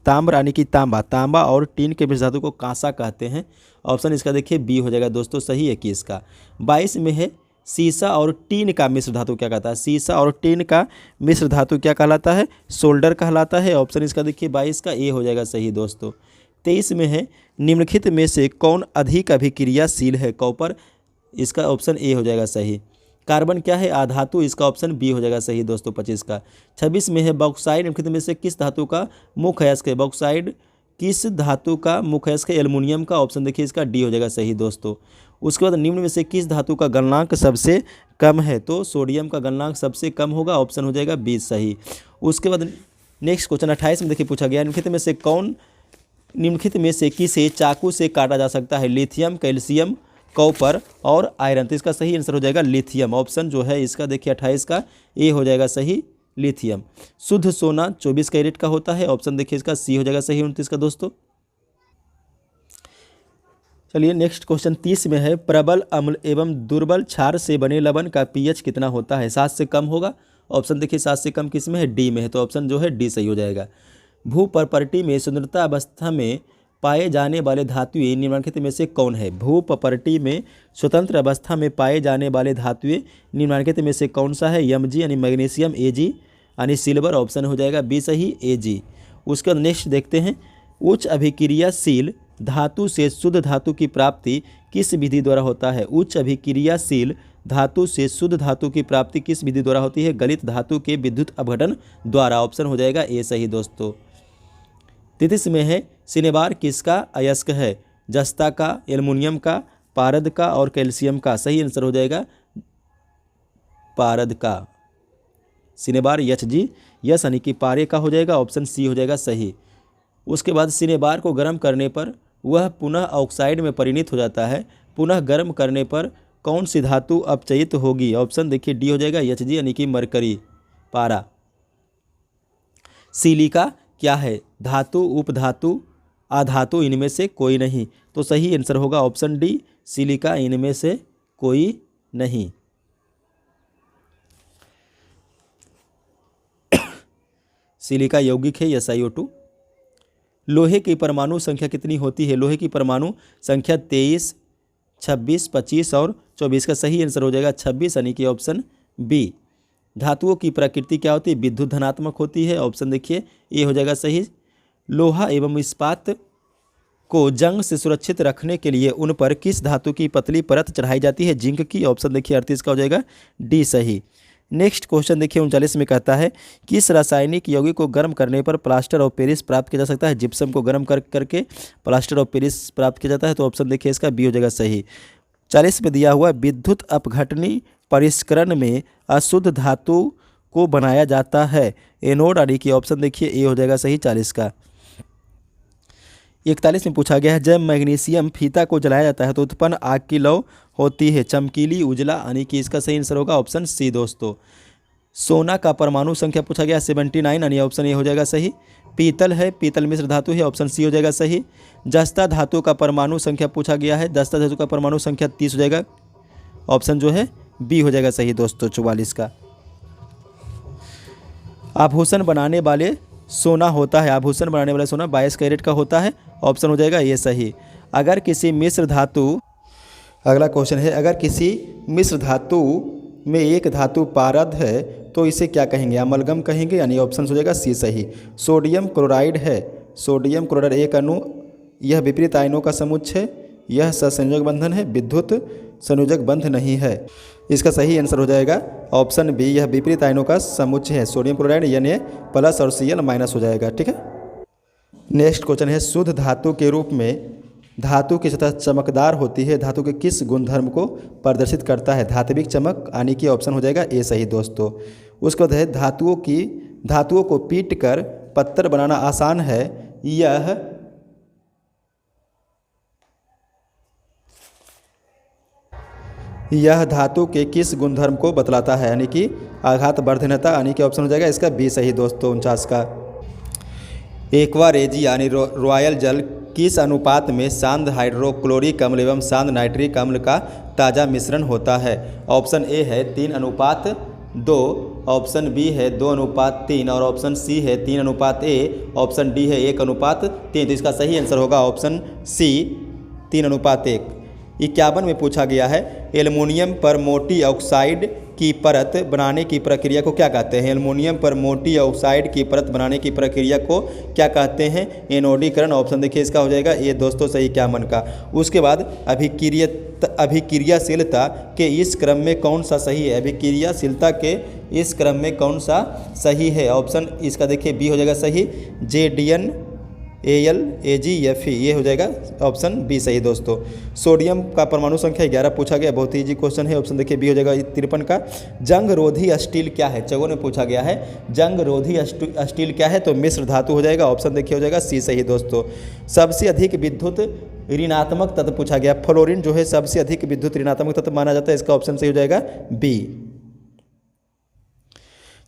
ताम्र यानी कि तांबा और टीन के मिश्र धातु को कांसा कहते हैं। ऑप्शन इसका देखिए बी हो जाएगा दोस्तों सही है कि इसका। 22 में है, सीसा और टीन का मिश्र धातु क्या कहता है? सीसा और टीन का मिश्र धातु क्या कहलाता है? सोल्डर कहलाता है। ऑप्शन इसका देखिए 22 का ए हो जाएगा सही दोस्तों। 23 में है, निम्नलिखित में से कौन अधिक अभिक्रियाशील है? कॉपर। इसका ऑप्शन ए हो जाएगा सही। कार्बन क्या है? आधातु। इसका ऑप्शन बी हो जाएगा सही दोस्तों 25 का। 26 में है, बॉक्साइड निम्नलिखित में से किस धातु का मुख्य अयस्क है? बॉक्साइड किस धातु का मुख्य अयस्क है? एल्युमिनियम का। ऑप्शन देखिए इसका डी हो जाएगा सही दोस्तों। उसके बाद निम्न में से किस धातु का गलनांक सबसे कम है? तो सोडियम का गलनांक सबसे कम होगा। ऑप्शन हो जाएगा बी सही। उसके बाद नेक्स्ट क्वेश्चन 28 में देखिए पूछा गया, निम्नलिखित में से किसे चाकू से काटा जा सकता है? लिथियम, कैल्शियम, कॉपर और आयरन। तो इसका सही आंसर हो जाएगा लिथियम। ऑप्शन जो है इसका देखिए 28 का ए हो जाएगा सही, लिथियम। शुद्ध सोना 24 कैरेट का होता है। ऑप्शन देखिए इसका सी हो जाएगा सही 29 का दोस्तों। चलिए नेक्स्ट क्वेश्चन 30 में है, प्रबल अम्ल एवं दुर्बल क्षार से बने लवण का पीएच कितना होता है? 7 से कम होगा। ऑप्शन देखिए 7 से कम किस में है? डी में है। तो ऑप्शन जो है डी सही हो जाएगा। भू प्रॉपर्टी में स्वतंत्रता अवस्था में पाए जाने वाले धातुएं निम्नलिखित में से कौन है? भू प्रॉपर्टी में स्वतंत्र अवस्था में पाए जाने वाले धातुएं निम्नलिखित में से कौन सा है? Mg यानी मैग्नीशियम, Ag यानी सिल्वर, ऑप्शन हो जाएगा बी सही Ag। उसके बाद नेक्स्ट देखते हैं, उच्च अभिक्रियाशील धातु से शुद्ध धातु की प्राप्ति किस विधि द्वारा होता है? उच्च अभिक्रियाशील धातु से शुद्ध धातु की प्राप्ति किस विधि द्वारा होती है? गलित धातु के विद्युत अपघटन द्वारा, ऑप्शन हो जाएगा ए सही दोस्तों। 33 में है, सिनेबार किसका अयस्क है? जस्ता का, एल्युमिनियम का, पारद का और कैल्शियम का। सही आंसर हो जाएगा पारद का। सिनेबार Hg यस यानी कि पारे का हो जाएगा, ऑप्शन सी हो जाएगा सही। उसके बाद सिनेबार को गर्म करने पर वह पुनः ऑक्साइड में परिणत हो जाता है, पुनः गर्म करने पर कौन सी धातु अपचयित होगी? ऑप्शन देखिए डी हो जाएगा Hg यानी कि मरकरी, पारा। सिलिका क्या है? धातु, उपधातु, आधातु, इनमें से कोई नहीं। तो सही आंसर होगा ऑप्शन डी, सिलिका इनमें से कोई नहीं। सिलिका यौगिक है, SiO2। लोहे की परमाणु संख्या कितनी होती है? लोहे की परमाणु संख्या 23, 26, 25 और 24 का सही आंसर हो जाएगा 26 यानी कि ऑप्शन बी। धातुओं की प्रकृति क्या होती है? विद्युत धनात्मक होती है, ऑप्शन देखिए ए हो जाएगा सही। लोहा एवं इस्पात को जंग से सुरक्षित रखने के लिए उन पर किस धातु की पतली परत चढ़ाई जाती है? जिंक की, ऑप्शन देखिए 38 का हो जाएगा डी सही। नेक्स्ट क्वेश्चन देखिए 39 में कहता है, किस रासायनिक यौगिक को गर्म करने पर प्लास्टर ऑफ पेरिस प्राप्त किया जा सकता है? जिप्सम को गर्म करके प्लास्टर ऑफ पेरिस प्राप्त किया जाता है, तो ऑप्शन देखिए इसका बी हो जाएगा सही। 40 में दिया हुआ विद्युत अपघटनी परिष्करण में अशुद्ध धातु को बनाया जाता है, एनोड यानी कि ऑप्शन देखिए ए हो जाएगा सही 40 का। 41 में पूछा गया है, जब मैग्नीशियम फीता को जलाया जाता है तो उत्पन्न आग की लौ होती है, चमकीली, उजला, यानी कि इसका सही आंसर होगा ऑप्शन सी दोस्तों। सोना का परमाणु संख्या पूछा गया 79 यानी ऑप्शन ए हो जाएगा सही। पीतल है, पीतल मिश्र धातु है, ऑप्शन सी हो जाएगा सही। जस्ता धातु का परमाणु संख्या पूछा गया है, जस्ता धातु का परमाणु संख्या 30 हो जाएगा, ऑप्शन जो है बी हो जाएगा सही दोस्तों 44 का। आभूषण बनाने वाले सोना होता है, आभूषण बनाने वाला सोना 22 कैरेट का होता है, ऑप्शन हो जाएगा ये सही। अगर किसी मिश्र धातु, अगला क्वेश्चन है, अगर किसी मिश्र धातु में एक धातु पारद है तो इसे क्या कहेंगे? अमलगम कहेंगे, यानी ऑप्शन हो जाएगा सी सही। सोडियम क्लोराइड है, सोडियम क्लोराइड एक अणु, यह विपरीत आयनों का समुच्चय, यह सहसंयोजक बंधन है, विद्युत संयोजक बंध नहीं है। इसका सही आंसर हो जाएगा ऑप्शन बी, यह विपरीत आयनों का समुच्चय है। सोडियम क्लोराइड यानी प्लस और Cl माइनस हो जाएगा, ठीक है। नेक्स्ट क्वेश्चन है, शुद्ध धातु के रूप में धातु की सतह चमकदार होती है, धातु के किस गुणधर्म को प्रदर्शित करता है? धात्विक चमक, यानी कि ऑप्शन हो जाएगा ए सही दोस्तों। उसके बाद है, धातुओं को पीट कर पत्थर बनाना आसान है, यह धातु के किस गुणधर्म को बतलाता है? यानी कि आघात वर्धनता, यानी कि ऑप्शन हो जाएगा इसका बी सही दोस्तों 49 का। एक्वा रेजी यानी रॉयल जल किस अनुपात में शांत हाइड्रोक्लोरिक अम्ल एवं शांत नाइट्रिक अम्ल का ताज़ा मिश्रण होता है? ऑप्शन ए है 3:2, ऑप्शन बी है 2:3 और ऑप्शन सी है 3:1, ऑप्शन डी है 1:3। तो इसका सही आंसर होगा ऑप्शन सी 3:1। 51 में पूछा गया है, एल्युमिनियम पर मोटी ऑक्साइड की परत बनाने की प्रक्रिया को क्या कहते हैं? एल्युमिनियम पर मोटी ऑक्साइड की परत बनाने की प्रक्रिया को क्या कहते हैं? एनोडीकरण, ऑप्शन देखिए इसका हो जाएगा ये दोस्तों सही 51 का। उसके बाद अभिक्रियाशीलता के इस क्रम में कौन सा सही है? अभिक्रियाशीलता के इस क्रम में कौन सा सही है? ऑप्शन इसका देखिए बी हो जाएगा सही, JDN AL AgFe, ये हो जाएगा ऑप्शन बी सही दोस्तों। सोडियम का परमाणु संख्या 11 पूछा गया, बहुत ही इजी क्वेश्चन है, ऑप्शन देखिए बी हो जाएगा 53 का। जंग रोधी स्टील क्या है? 54 में पूछा गया है, जंग रोधी स्टील क्या है? तो मिश्र धातु हो जाएगा, ऑप्शन देखिए हो जाएगा सी सही दोस्तों। सबसे अधिक विद्युत ऋणात्मक तत्व पूछा गया, फ्लोरीन जो है सबसे अधिक विद्युत ऋणात्मक तत्व माना जाता है, इसका ऑप्शन सही हो जाएगा बी।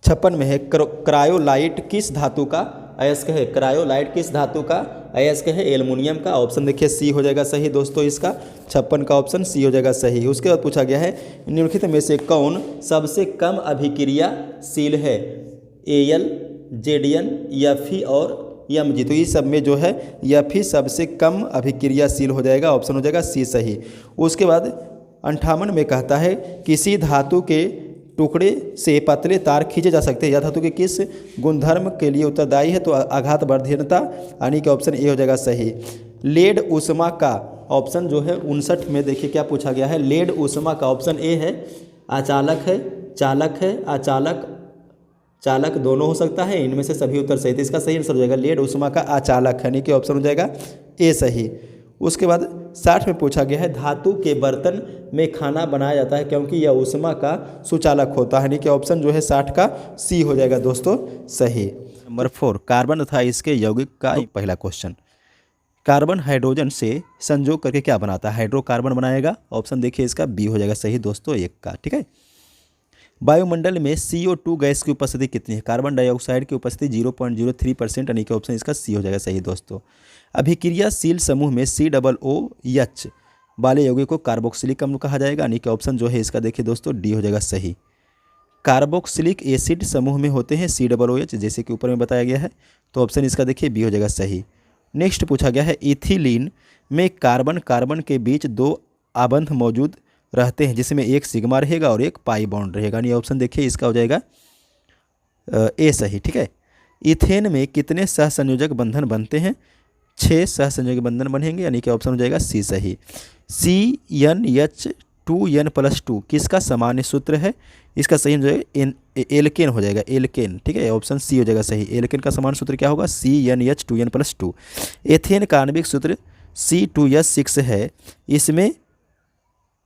56 में है, क्रायोलाइट किस धातु का अयस्क है? क्रायोलाइट किस धातु का अयस्क है? एल्युमिनियम का, ऑप्शन देखिए सी हो जाएगा सही दोस्तों इसका, 56 का ऑप्शन सी हो जाएगा सही। उसके बाद पूछा गया है, निम्नलिखित में से कौन सबसे कम अभिक्रियाशील है? Al, JDN, Fe और Mg। तो इस सब में जो है F ही सबसे कम अभिक्रियाशील हो जाएगा, ऑप्शन हो जाएगा सी सही। उसके बाद 58 में कहता है किसी धातु के टुकड़े से पतले तार खींचे जा सकते हैं, यह धातु के किस गुणधर्म के लिए उत्तरदायी है? तो आघात वर्धीनता, यानी कि ऑप्शन ए हो जाएगा सही। लेड ऊष्मा का ऑप्शन जो है 59 में देखिए क्या पूछा गया है। लेड ऊष्मा का ऑप्शन ए है, अचालक है, चालक है, अचालक चालक दोनों हो सकता है, इनमें से सभी उत्तर सही। तो इसका सही आंसर हो जाएगा लेड ऊष्मा का अचालक, यानी कि ऑप्शन हो जाएगा ए सही। उसके बाद 60 में पूछा गया है धातु के बर्तन में खाना बनाया जाता है क्योंकि यह ऊष्मा का सुचालक होता है, यानी कि ऑप्शन जो है 60 का सी हो जाएगा दोस्तों सही। नंबर 4 कार्बन तथा इसके यौगिक का पहला क्वेश्चन। कार्बन हाइड्रोजन से संयोग करके क्या बनाता है? हाइड्रोकार्बन बनाएगा, ऑप्शन देखिए इसका बी हो जाएगा सही दोस्तों 1 का, ठीक है। वायुमंडल में CO2 गैस की उपस्थिति कितनी है? कार्बन डाइऑक्साइड की उपस्थिति 0.03%, यानी कि ऑप्शन इसका सी हो जाएगा सही दोस्तों। अभिक्रियाशील समूह में COOH वाले यौगिक को कार्बोक्सिलिक अम्ल कहा जाएगा, यानी कि ऑप्शन जो है इसका देखिए दोस्तों डी हो जाएगा सही। कार्बोक्सिलिक एसिड समूह में होते हैं COOH, जैसे कि ऊपर में बताया गया है, तो ऑप्शन इसका देखिए बी हो जाएगा सही। नेक्स्ट पूछा गया है इथिलीन में कार्बन कार्बन के बीच 2 आबंध मौजूद रहते हैं जिसमें एक सिग्मा रहेगा और एक पाई बॉन्ड रहेगा, यानी ऑप्शन देखिए इसका हो जाएगा ए सही, ठीक है। इथेन में कितने सहसंयोजक बंधन बनते हैं? 6 सहसंयोजक बंधन बनेंगे, यानी कि ऑप्शन हो जाएगा सी सही। CnH2n+2 किसका सामान्य सूत्र है? इसका सही हो जाएगा एल्केन हो जाएगा, एल्केन, ठीक है, ऑप्शन सी हो जाएगा सही। एल्केन का सामान्य सूत्र क्या होगा? CnH2n+2। एथेन का आणविक सूत्र C2H6 है, इसमें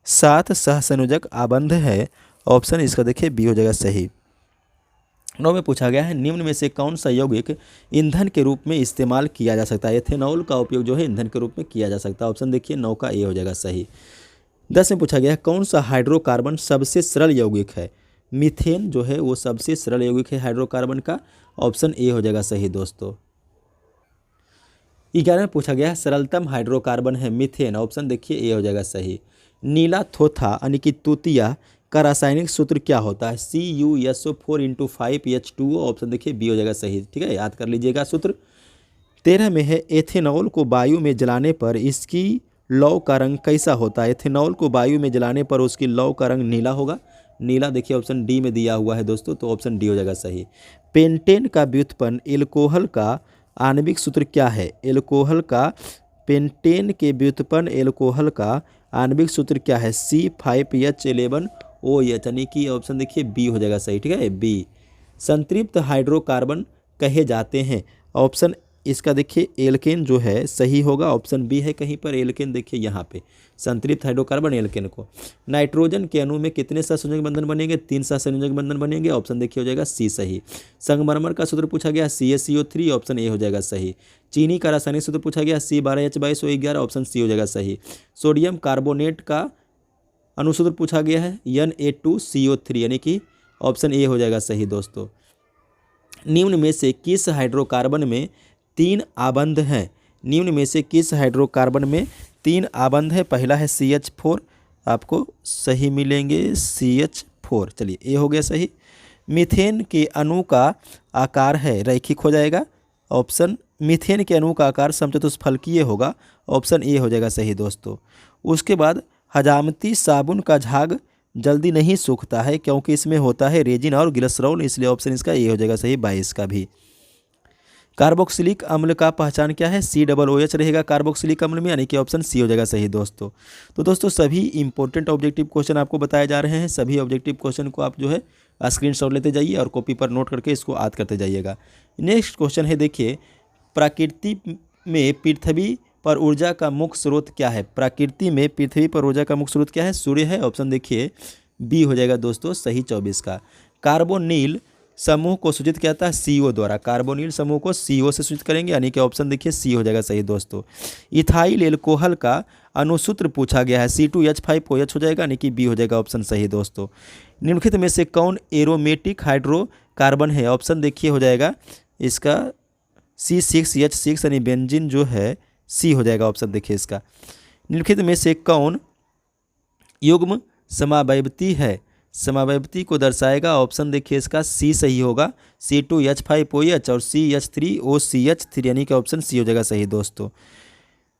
7 सहसंयोजक आबंध है, ऑप्शन इसका देखिए बी हो जाएगा सही। 9 में पूछा गया है निम्न में से कौन सा यौगिक ईंधन के रूप में इस्तेमाल किया जा सकता है? एथेनॉल का उपयोग जो है ईंधन के रूप में किया जा सकता है, ऑप्शन देखिए 9 का ए हो जाएगा सही। 10 में पूछा गया है कौन सा हाइड्रोकार्बन सबसे सरल यौगिक है? मीथेन जो है वो सबसे सरल यौगिक है हाइड्रोकार्बन का, ऑप्शन ए हो जाएगा सही दोस्तों। 11 में पूछा गया है सरलतम हाइड्रोकार्बन है मीथेन, ऑप्शन देखिए ए हो जाएगा सही। नीला थोथा यानी कि तूतिया का रासायनिक सूत्र क्या होता है? CuSO4 × 5H2O, ऑप्शन देखिए बी हो जाएगा सही, ठीक है, याद कर लीजिएगा सूत्र। 13 में है एथेनॉल को वायु में जलाने पर इसकी लौ का रंग कैसा होता है? एथेनॉल को वायु में जलाने पर उसकी लौ का रंग नीला होगा, नीला देखिए ऑप्शन डी में दिया हुआ है दोस्तों, तो ऑप्शन डी हो जाएगा सही। पेंटेन का व्युत्पन्न एल्कोहल का आणविक सूत्र क्या है? पेंटेन के व्युत्पन्न एल्कोहल का आणविक सूत्र क्या है? C5H11OH, यानी कि ऑप्शन देखिए बी हो जाएगा सही, ठीक है, बी। संतृप्त हाइड्रोकार्बन कहे जाते हैं, ऑप्शन इसका देखिए एल्केन जो है सही होगा, ऑप्शन बी है कहीं पर एल्केन, देखिए यहाँ पे संतृप्त हाइड्रोकार्बन एल्केन को। नाइट्रोजन के अणु में कितने सहसंयोजक बंधन बनेंगे? 3 सहसंयोजक बंधन बनेंगे, ऑप्शन देखिए हो जाएगा सी सही। संगमरमर का सूत्र पूछा गया CaCO3, ऑप्शन ए हो जाएगा सही। चीनी का रासायनिक सूत्र पूछा गया C12H22O11, ऑप्शन सी हो जाएगा सही। सोडियम कार्बोनेट का अनुसूत्र पूछा गया है Na2CO3, यानी कि ऑप्शन ए हो जाएगा सही दोस्तों। निम्न में से किस हाइड्रोकार्बन में 3 आबंध हैं? निम्न में से किस हाइड्रोकार्बन में 3 आबंध है? पहला है CH4, आपको सही मिलेंगे CH4, चलिए ए हो गया सही। मीथेन के अणु का आकार है रैखिक हो जाएगा, ऑप्शन मीथेन के अणु का आकार समचतुष्फलकीय होगा, ऑप्शन ए हो जाएगा सही दोस्तों। उसके बाद हजामती साबुन का झाग जल्दी नहीं सूखता है क्योंकि इसमें होता है रेजिन और ग्लिसरॉल, इसलिए ऑप्शन इसका ए हो जाएगा सही 22 का भी। कार्बोक्सिलिक अम्ल का पहचान क्या है? COOH रहेगा कार्बोक्सिलिक अम्ल में, यानी कि ऑप्शन सी हो जाएगा सही दोस्तों। तो दोस्तों सभी इंपॉर्टेंट ऑब्जेक्टिव क्वेश्चन आपको बताए जा रहे हैं, सभी ऑब्जेक्टिव क्वेश्चन को आप जो है स्क्रीनशॉट लेते जाइए और कॉपी पर नोट करके इसको याद करते जाइएगा। नेक्स्ट क्वेश्चन है देखिए, प्रकृति में पृथ्वी पर ऊर्जा का मुख्य स्रोत क्या है? प्रकृति में पृथ्वी पर ऊर्जा का मुख्य स्रोत क्या है? सूर्य है, ऑप्शन देखिए बी हो जाएगा दोस्तों सही 24 का। कार्बोनिल समूह को सूचित किया जाता है CO द्वारा, कार्बोनिल समूह को CO से सूचित करेंगे, यानी कि ऑप्शन देखिए सी हो जाएगा सही दोस्तों। इथाइल एल्कोहल का अनुसूत्र पूछा गया है C2H5OH हो जाएगा, यानी कि बी हो जाएगा ऑप्शन सही दोस्तों। निम्नलिखित में से कौन एरोमेटिक हाइड्रोकार्बन है? ऑप्शन देखिए हो जाएगा इसका C6H6, यानी बेंजीन जो है सी हो जाएगा, ऑप्शन देखिए इसका। निम्नलिखित में से कौन युग्म समावयवती है? समवैयवती को दर्शाएगा। ऑप्शन देखिए इसका सी सही होगा, C2H5OH और CH3OCH3 यानी कि ऑप्शन सी हो जाएगा सही दोस्तों।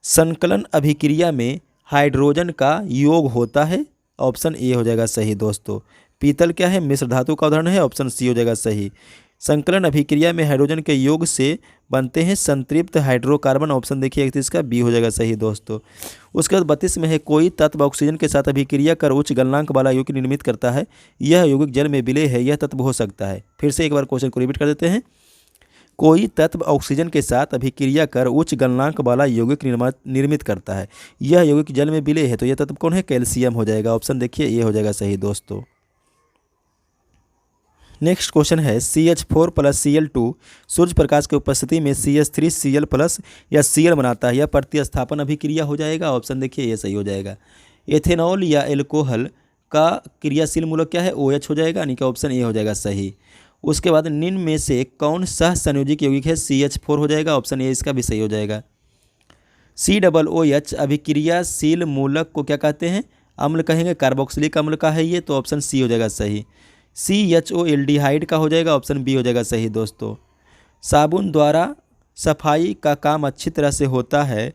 संकलन अभिक्रिया में हाइड्रोजन का योग होता है, ऑप्शन ए हो जाएगा सही दोस्तों। पीतल क्या है? मिश्र धातु का उदाहरण है, ऑप्शन सी हो जाएगा सही। संकलन अभिक्रिया में हाइड्रोजन के योग से बनते हैं संतृप्त हाइड्रोकार्बन, ऑप्शन देखिए 31 का बी हो जाएगा सही दोस्तों। उसके बाद 32 में है कोई तत्व ऑक्सीजन के साथ अभिक्रिया कर उच्च गलनांक वाला यौगिक निर्मित करता है, यह यौगिक जल में विलय है, यह तत्व हो सकता है। फिर से एक बार क्वेश्चन को रिपीट कर देते हैं। कोई तत्व ऑक्सीजन के साथ अभिक्रिया कर उच्च गलनांक वाला यौगिक निर्मित करता है, यह यौगिक जल में विलय है, तो यह तत्व कौन है? कैल्शियम हो जाएगा, ऑप्शन देखिए ये हो जाएगा सही दोस्तों। नेक्स्ट क्वेश्चन है CH4 + Cl2 सूर्य प्रकाश की उपस्थिति में CH3Cl+ या Cl बनाता है, यह प्रतिस्थापन अभिक्रिया हो जाएगा, ऑप्शन देखिए ये सही हो जाएगा। एथेनॉल या एल्कोहल का क्रियाशील मूलक क्या है? OH हो जाएगा, यानी कि ऑप्शन ए हो जाएगा सही। उसके बाद निम्न में से कौन सह संयोजक यौगिक है? CH4 हो जाएगा, ऑप्शन ए इसका भी सही हो जाएगा। COOH अभिक्रियाशील मूलक को क्या कहते हैं? अम्ल कहेंगे, कार्बोक्सिलिक अम्ल का है ये, तो ऑप्शन सी हो जाएगा सही। CHO एल्डिहाइड का हो जाएगा, ऑप्शन बी हो जाएगा सही दोस्तों। साबुन द्वारा सफाई का काम अच्छी तरह से होता है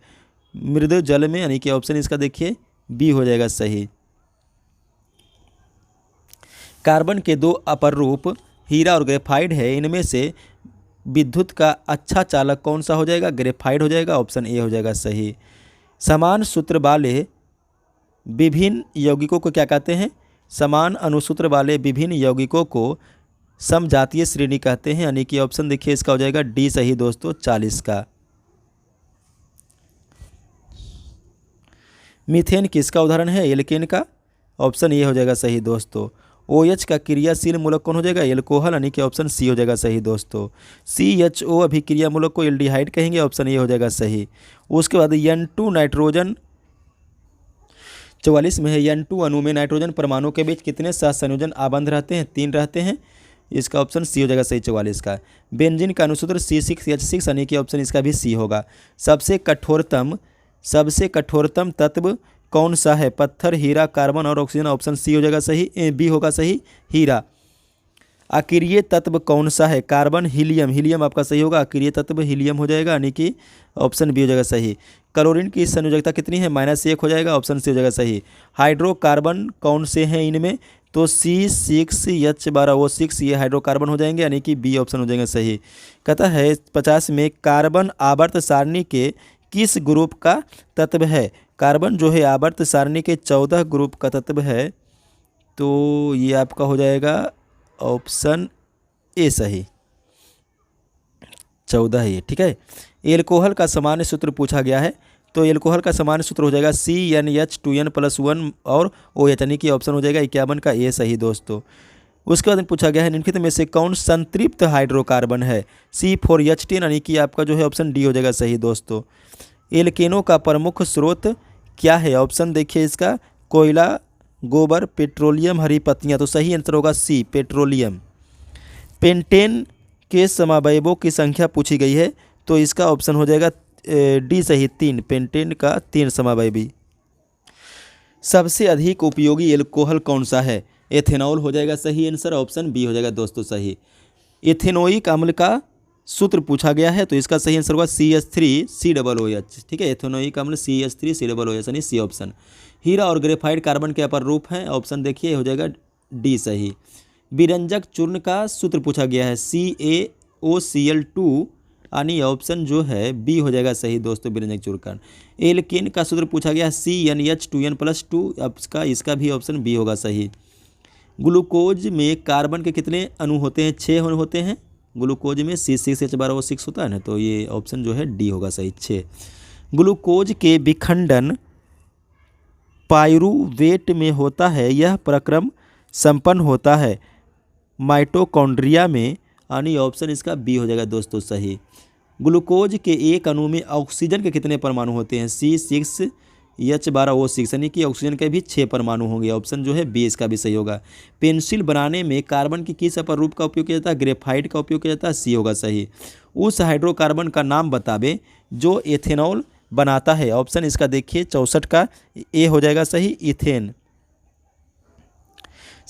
मृदु जल में, यानी कि ऑप्शन इसका देखिए बी हो जाएगा सही। कार्बन के दो अपर रूप हीरा और ग्रेफाइट है, इनमें से विद्युत का अच्छा चालक कौन सा हो जाएगा? ग्रेफाइट हो जाएगा, ऑप्शन ए हो जाएगा सही। समान सूत्र वाले विभिन्न यौगिकों को क्या कहते हैं? समान अनुसूत्र वाले विभिन्न यौगिकों को समजातीय श्रेणी कहते हैं, यानी कि ऑप्शन देखिए इसका हो जाएगा डी सही दोस्तों 40 का। मीथेन किसका उदाहरण है? एल्केन का, ऑप्शन ए हो जाएगा सही दोस्तों। OH का क्रियाशील मूलक कौन हो जाएगा? एल्कोहल, यानी कि ऑप्शन सी हो जाएगा सही दोस्तों। CHO अभिक्रिया मूलक को एल्डिहाइड कहेंगे, ऑप्शन ए हो जाएगा सही। उसके बाद N2 नाइट्रोजन 44 में है, N2 अणु में नाइट्रोजन परमाणु के बीच कितने सहसंयोजन आबंध रहते हैं? 3 रहते हैं, इसका ऑप्शन सी हो जाएगा सही 44 का। बेंजीन का अनुसूत्र C6H6 यानी कि ऑप्शन इसका भी सी होगा। सबसे कठोरतम तत्व कौन सा है? पत्थर, हीरा, कार्बन और ऑक्सीजन, ऑप्शन सी हो जाएगा सही, बी होगा सही हीरा। अक्रिय तत्व कौन सा है? कार्बन, हीलियम, हीलियम आपका सही होगा, अक्रिय तत्व हीलियम हो जाएगा, यानी कि ऑप्शन बी हो जाएगा सही। क्लोरीन की संयोजकता कितनी है? -1 हो जाएगा, ऑप्शन सी हो जाएगा सही। हाइड्रोकार्बन कौन से हैं इनमें? तो C6H12O6 ये हाइड्रोकार्बन हो जाएंगे, यानी कि बी ऑप्शन हो जाएगा सही। कहता है 50 में कार्बन आवर्त सारणी के किस ग्रुप का तत्व है? कार्बन जो है आवर्त सारणी के 14 ग्रुप का तत्व है, तो ये आपका हो जाएगा ऑप्शन ए सही 14 ये, ठीक है। एल्कोहल का सामान्य सूत्र पूछा गया है, तो एल्कोहल का सामान्य सूत्र हो जाएगा CnH2n+1 और OH, यानी कि ऑप्शन हो जाएगा 51 का ए सही दोस्तों। उसके बाद पूछा गया है निम्नलिखित में से कौन संतृप्त हाइड्रोकार्बन है? C4H10, यानी कि आपका जो है ऑप्शन डी हो जाएगा सही दोस्तों। एल्केनों का प्रमुख स्रोत क्या है? ऑप्शन देखिए इसका कोयला, गोबर, पेट्रोलियम, हरी पत्तियाँ, तो सही आंसर होगा सी पेट्रोलियम। पेंटेन के समवयवों की संख्या पूछी गई है, तो इसका ऑप्शन हो जाएगा डी सही 3, पेंटेन का 3 समवयवी। सबसे अधिक उपयोगी एल्कोहल कौन सा है? एथेनॉल हो जाएगा सही आंसर, ऑप्शन बी हो जाएगा दोस्तों सही। एथेनोइक अम्ल का सूत्र पूछा गया है, तो इसका सही आंसर होगा CH3COOH, ठीक है। एथेनोइक अम्ल CH3COOH यानी सी ऑप्शन। हीरा और ग्रेफाइट कार्बन के अपर रूप हैं, ऑप्शन देखिए हो जाएगा डी सही। विरंजक चूर्ण का सूत्र पूछा गया है CaOCl2, यानी ऑप्शन जो है बी हो जाएगा सही दोस्तों, विरंजक चूर्ण का। एल्केन का सूत्र पूछा गया है CnH2n+2, इसका भी ऑप्शन बी होगा सही। ग्लूकोज में कार्बन के कितने अणु होते हैं? 6 होते हैं ग्लूकोज में, C6H12O6 होता है ना, तो ये ऑप्शन जो है डी होगा सही 6। ग्लूकोज के विखंडन पाइरूवेट में होता है, यह प्रक्रम संपन्न होता है माइटोकॉन्ड्रिया में, यानी ऑप्शन इसका बी हो जाएगा दोस्तों सही। ग्लूकोज के एक अणु में ऑक्सीजन के कितने परमाणु होते हैं? C6H12O6, यानी कि ऑक्सीजन के भी 6 परमाणु होंगे, ऑप्शन जो है बी इसका भी सही होगा। पेंसिल बनाने में कार्बन की किस अपर रूप का उपयोग किया जाता है? ग्रेफाइट का उपयोग किया जाता है, सी होगा सही। उस हाइड्रोकार्बन का नाम बतावे जो एथेनॉल बनाता है, ऑप्शन इसका देखिए 64 का ए हो जाएगा सही, इथेन।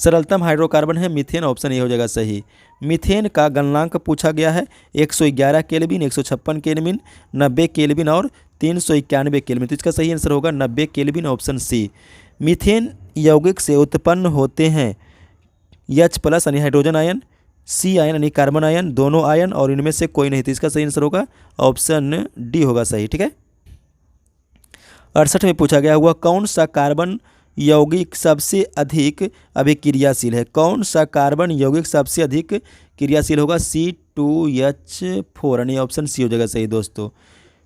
सरलतम हाइड्रोकार्बन है मीथेन, ऑप्शन ए हो जाएगा सही। मीथेन का गलनांक पूछा गया है 111 केल्विन, 156 केल्विन, 90 केल्विन और 391 केल्विन। तो इसका सही आंसर होगा 90 केल्विन, ऑप्शन सी। मीथेन यौगिक से उत्पन्न होते हैं H+ यानी हाइड्रोजन आयन, C आयन यानी कार्बन आयन, दोनों आयन और इनमें से कोई नहीं। तो इसका सही आंसर होगा ऑप्शन डी होगा सही। ठीक है। 68 में पूछा गया हुआ कौन सा कार्बन यौगिक सबसे अधिक अभिक्रियाशील है? कौन सा कार्बन यौगिक सबसे अधिक क्रियाशील होगा? C2H4 यानी ऑप्शन सी हो जाएगा सही दोस्तों।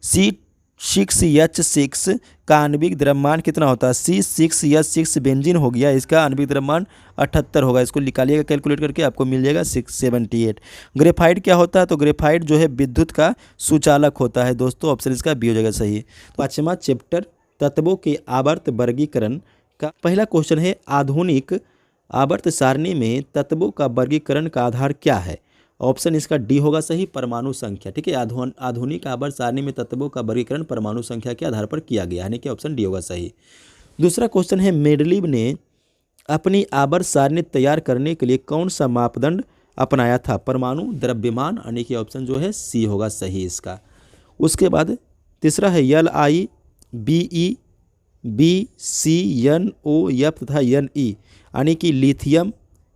C6H6 का आणविक द्रव्यमान कितना होता है? C6H6 बेंजीन हो गया, इसका आणविक द्रव्यमान 78 होगा। इसको निकालिएगा कैलकुलेट करके, आपको मिल जाएगा 678। ग्रेफाइट क्या होता है? तो ग्रेफाइट जो है विद्युत का सुचालक होता है दोस्तों, ऑप्शन इसका बी हो जाएगा सही। 5वां चैप्टर तत्वों के आवर्त वर्गीकरण का पहला क्वेश्चन है, आधुनिक आवर्त सारणी में तत्वों का वर्गीकरण का आधार क्या है? ऑप्शन इसका डी होगा सही, परमाणु संख्या। ठीक है। आधुनिक आवर्त सारणी में तत्वों का वर्गीकरण परमाणु संख्या के आधार पर किया गया, यानी कि ऑप्शन डी होगा सही। दूसरा क्वेश्चन है, मेंडलीव ने अपनी आवर्त सारणी तैयार करने के लिए कौन सा मापदंड अपनाया था? परमाणु द्रव्यमान, यानी कि ऑप्शन जो है सी होगा सही इसका। उसके बाद तीसरा है LIBE BCNOF तथा NE, यानी कि lithium,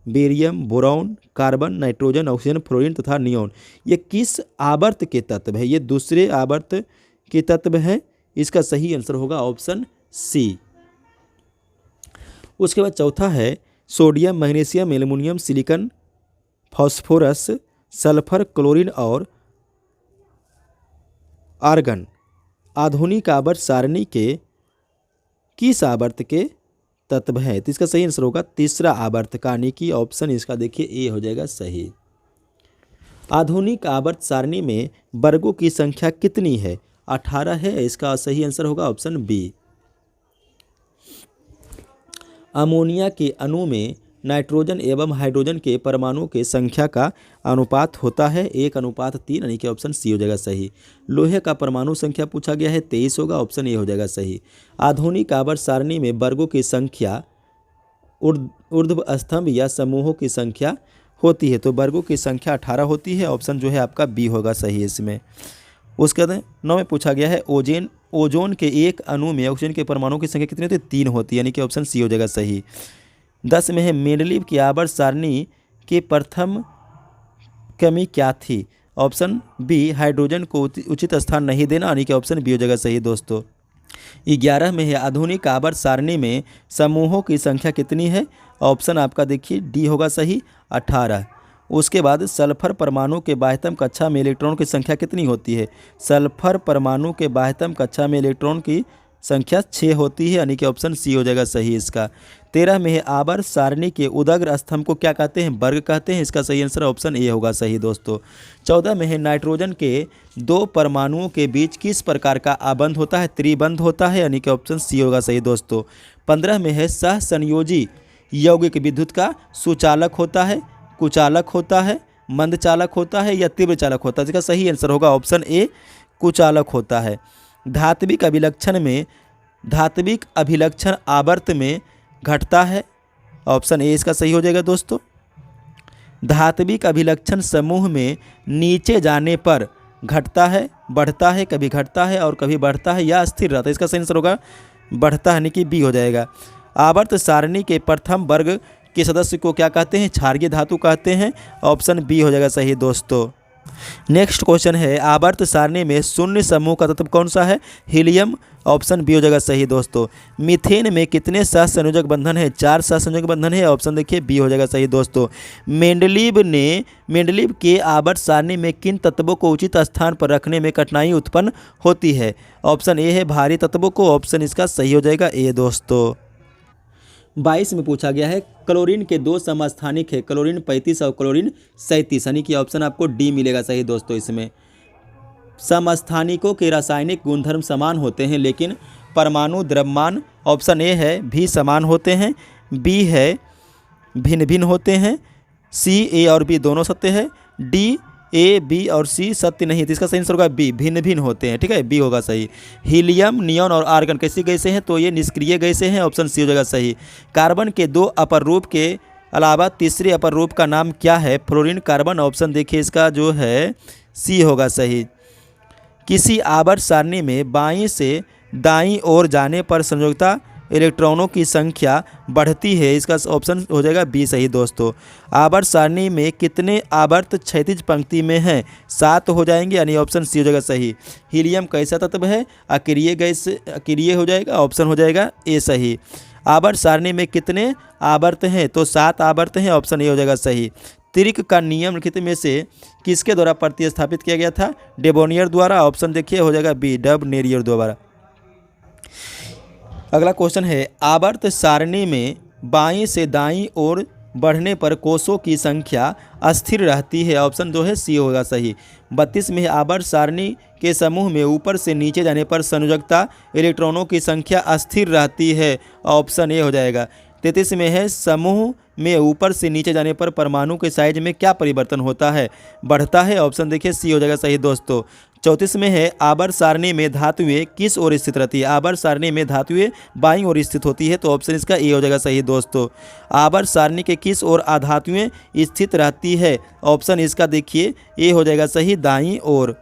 barium, boron, carbon, nitrogen, oxygen, fluorine तथा नियोन। ये किस आवर्त के तत्व है? ये दूसरे आवर्त के तत्व है। इसका सही आंसर होगा ऑप्शन सी। उसके बाद चौथा है, sodium, magnesium, aluminium, silicon, phosphorus, sulphur, chlorine और आर्गन आधुनिक आवर्त सारणी के किस आवर्त के तत्व है? तो इसका सही आंसर होगा तीसरा आवर्त का, यानी कि ऑप्शन इसका देखिए ए हो जाएगा सही। आधुनिक आवर्त सारणी में वर्गों की संख्या कितनी है? 18 है, इसका सही आंसर होगा ऑप्शन बी। अमोनिया के अणु में नाइट्रोजन एवं हाइड्रोजन के परमाणुओं के संख्या का अनुपात होता है 1:3, यानी कि ऑप्शन सी हो जाएगा सही। लोहे का परमाणु संख्या पूछा गया है 23 होगा, ऑप्शन ए हो जाएगा सही। आधुनिक आवर्त सारणी में वर्गों की संख्या ऊर्ध्व स्तंभ या समूहों की संख्या होती है, तो वर्गों की संख्या 18 होती है, ऑप्शन जो है आपका बी होगा सही इसमें। उसके बाद 9 में पूछा गया है, ओजोन के एक अणु में ऑक्सीजन के परमाणुओं की संख्या कितनी होती है? 3 होती है, यानी कि ऑप्शन सी हो जाएगा सही। 10 में है, मेंडलीव की आवर्त सारणी की प्रथम कमी क्या थी? ऑप्शन बी, हाइड्रोजन को उचित स्थान नहीं देना, यानी कि ऑप्शन बी हो जाएगा सही दोस्तों। 11 में है, आधुनिक आवर्त सारणी में समूहों की संख्या कितनी है? ऑप्शन आपका देखिए डी होगा सही, 18। उसके बाद सल्फर परमाणु के बाह्यतम कक्षा में इलेक्ट्रॉन की संख्या कितनी होती है? सल्फर परमाणु के बाह्यतम कक्षा में इलेक्ट्रॉन की संख्या 6 होती है, यानी कि ऑप्शन सी हो जाएगा सही इसका। 13 में है, आवर्त सारणी के उदग्र स्तंभ को क्या कहते हैं? वर्ग कहते हैं, इसका सही आंसर ऑप्शन ए होगा सही दोस्तों। 14 में है, नाइट्रोजन के 2 परमाणुओं के बीच किस प्रकार का आबंध होता है? त्रिबंध होता है, यानी कि ऑप्शन सी होगा सही दोस्तों। 15 में है, सहसंयोजी यौगिक विद्युत का सुचालक होता है, कुचालक होता है, मंदचालक होता है या तीव्र चालक होता है? इसका सही आंसर होगा ऑप्शन ए, कुचालक होता है। धात्विक अभिलक्षण आवर्त में घटता है, ऑप्शन ए इसका सही हो जाएगा दोस्तों। धात्विक अभिलक्षण समूह में नीचे जाने पर घटता है, बढ़ता है, कभी घटता है और कभी बढ़ता है या स्थिर रहता है, इसका सही आंसर होगा बढ़ता है, यानी कि बी हो जाएगा। आवर्त सारणी के प्रथम वर्ग के सदस्य को क्या कहते हैं? क्षारीय धातु कहते हैं, ऑप्शन बी हो जाएगा सही दोस्तों। नेक्स्ट क्वेश्चन है, आवर्त सारणी में शून्य समूह का तत्व कौन सा है? हीलियम, ऑप्शन बी हो जाएगा सही दोस्तों। मीथेन में कितने सहसंयोजक बंधन है? 4 सहसंयोजक बंधन है, ऑप्शन देखिए बी हो जाएगा सही दोस्तों। मेंडलीव के आवर्त सारणी में किन तत्वों को उचित स्थान पर रखने में कठिनाई उत्पन्न होती है? ऑप्शन ए है भारी तत्वों को, ऑप्शन इसका सही हो जाएगा ए दोस्तों। 22 में पूछा गया है, क्लोरीन के 2 समस्थानिक है, क्लोरीन 35 और क्लोरीन 37, यानी कि ऑप्शन आपको डी मिलेगा सही दोस्तों। इसमें समस्थानिकों के रासायनिक गुणधर्म समान होते हैं, लेकिन परमाणु द्रव्यमान, ऑप्शन ए है भी समान होते हैं, बी है भिन्न भिन्न होते हैं, सी ए और बी दोनों सत्य है, डी ए बी और सी सत्य नहीं, तो इसका सही आंसर होगा बी, भिन्न भिन्न होते हैं। ठीक है, बी होगा सही। हीलियम, नियॉन और आर्गन कैसी गैसें हैं? तो ये निष्क्रिय गैसें हैं, ऑप्शन सी हो जाएगा सही। कार्बन के 2 अपर रूप के अलावा तीसरे अपर रूप का नाम क्या है? Fluorine carbon. ऑप्शन देखिए इसका जो है सी होगा सही। किसी आवर्त सारणी में बाईं से दाईं ओर जाने पर संयोजकता इलेक्ट्रॉनों की संख्या बढ़ती है, इसका ऑप्शन हो जाएगा बी सही दोस्तों। आवर्त सारणी में कितने आवर्त क्षैतिज पंक्ति में हैं? 7 हो जाएंगे, यानी ऑप्शन सी हो जाएगा सही। हीलियम कैसा तत्व है? अक्रिय गैस, अक्रिय हो जाएगा, ऑप्शन हो जाएगा ए सही। आवर्त सारणी में कितने आवर्त हैं? तो 7 आवर्त हैं, ऑप्शन ए हो जाएगा सही। तिर्क का नियम निम्नलिखित में से किसके द्वारा प्रतिस्थापित किया गया था? डेबोनियर द्वारा। ऑप्शन देखिए हो जाएगा बी, डबनेरियर द्वारा। अगला क्वेश्चन है, आवर्त सारणी में बाईं से दाईं ओर बढ़ने पर कोषों की संख्या अस्थिर रहती है, ऑप्शन जो है सी होगा सही। 32 में आवर्त सारणी के समूह में ऊपर से नीचे जाने पर संयोजकता इलेक्ट्रॉनों की संख्या अस्थिर रहती है, ऑप्शन ए हो जाएगा। 33 में है, समूह में ऊपर से नीचे जाने पर परमाणु के साइज में क्या परिवर्तन होता है? बढ़ता है, ऑप्शन देखिए सी हो जाएगा सही दोस्तों। 34 में है, आवर्त सारणी में धातुएं किस ओर स्थित रहती है? आवर्त सारणी में धातुएं बाईं ओर स्थित होती है, तो ऑप्शन इसका ए हो जाएगा सही दोस्तों। आवर्त सारणी के किस ओर धातुएं स्थित रहती है? ऑप्शन इसका देखिए ए हो जाएगा सही, दाईं ओर।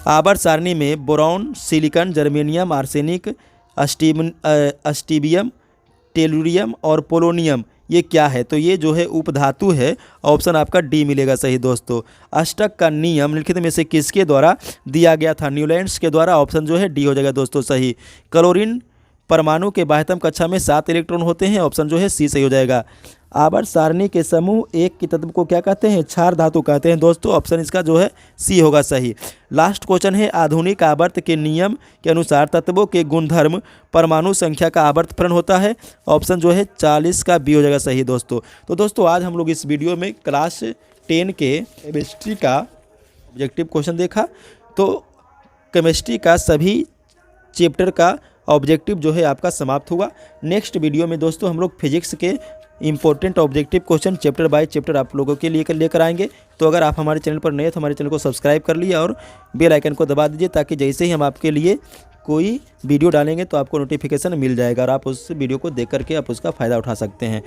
आवर्त सारणी में बोरॉन, सिलिकॉन, जर्मेनियम, आर्सेनिक, अस्टीबियम, टेलुरियम और पोलोनियम ये क्या है? तो ये जो है उपधातु है, ऑप्शन आपका डी मिलेगा सही दोस्तों। अष्टक का नियम निम्नलिखित में से किसके द्वारा दिया गया था? न्यूलैंड्स के द्वारा, ऑप्शन जो है डी हो जाएगा दोस्तों सही। क्लोरीन परमाणु के बाह्यतम कक्षा में 7 इलेक्ट्रॉन होते हैं, ऑप्शन जो है सी सही हो जाएगा। आवर्त सारणी के समूह एक के तत्व को क्या कहते हैं? क्षार धातु कहते हैं दोस्तों, ऑप्शन इसका जो है सी होगा सही। लास्ट क्वेश्चन है, आधुनिक आवर्त के नियम के अनुसार तत्वों के गुणधर्म परमाणु संख्या का आवर्तफलन होता है, ऑप्शन जो है 40 का बी हो जाएगा सही दोस्तों। तो दोस्तों आज हम लोग इस वीडियो में क्लास 10 के केमिस्ट्री का ऑब्जेक्टिव क्वेश्चन देखा। तो केमिस्ट्री का सभी चैप्टर का ऑब्जेक्टिव जो है आपका समाप्त हुआ। नेक्स्ट वीडियो में दोस्तों हम लोग फिजिक्स के important objective question chapter by chapter आप लोगों के लिए लेकर आएंगे। तो अगर आप हमारे चैनल पर नए तो हमारे चैनल को सब्सक्राइब कर लिए और बेल आइकन को दबा दीजिए, ताकि जैसे ही हम आपके लिए कोई वीडियो डालेंगे तो आपको नोटिफिकेशन मिल जाएगा और आप उस वीडियो को देख करके आप उसका फ़ायदा उठा सकते हैं।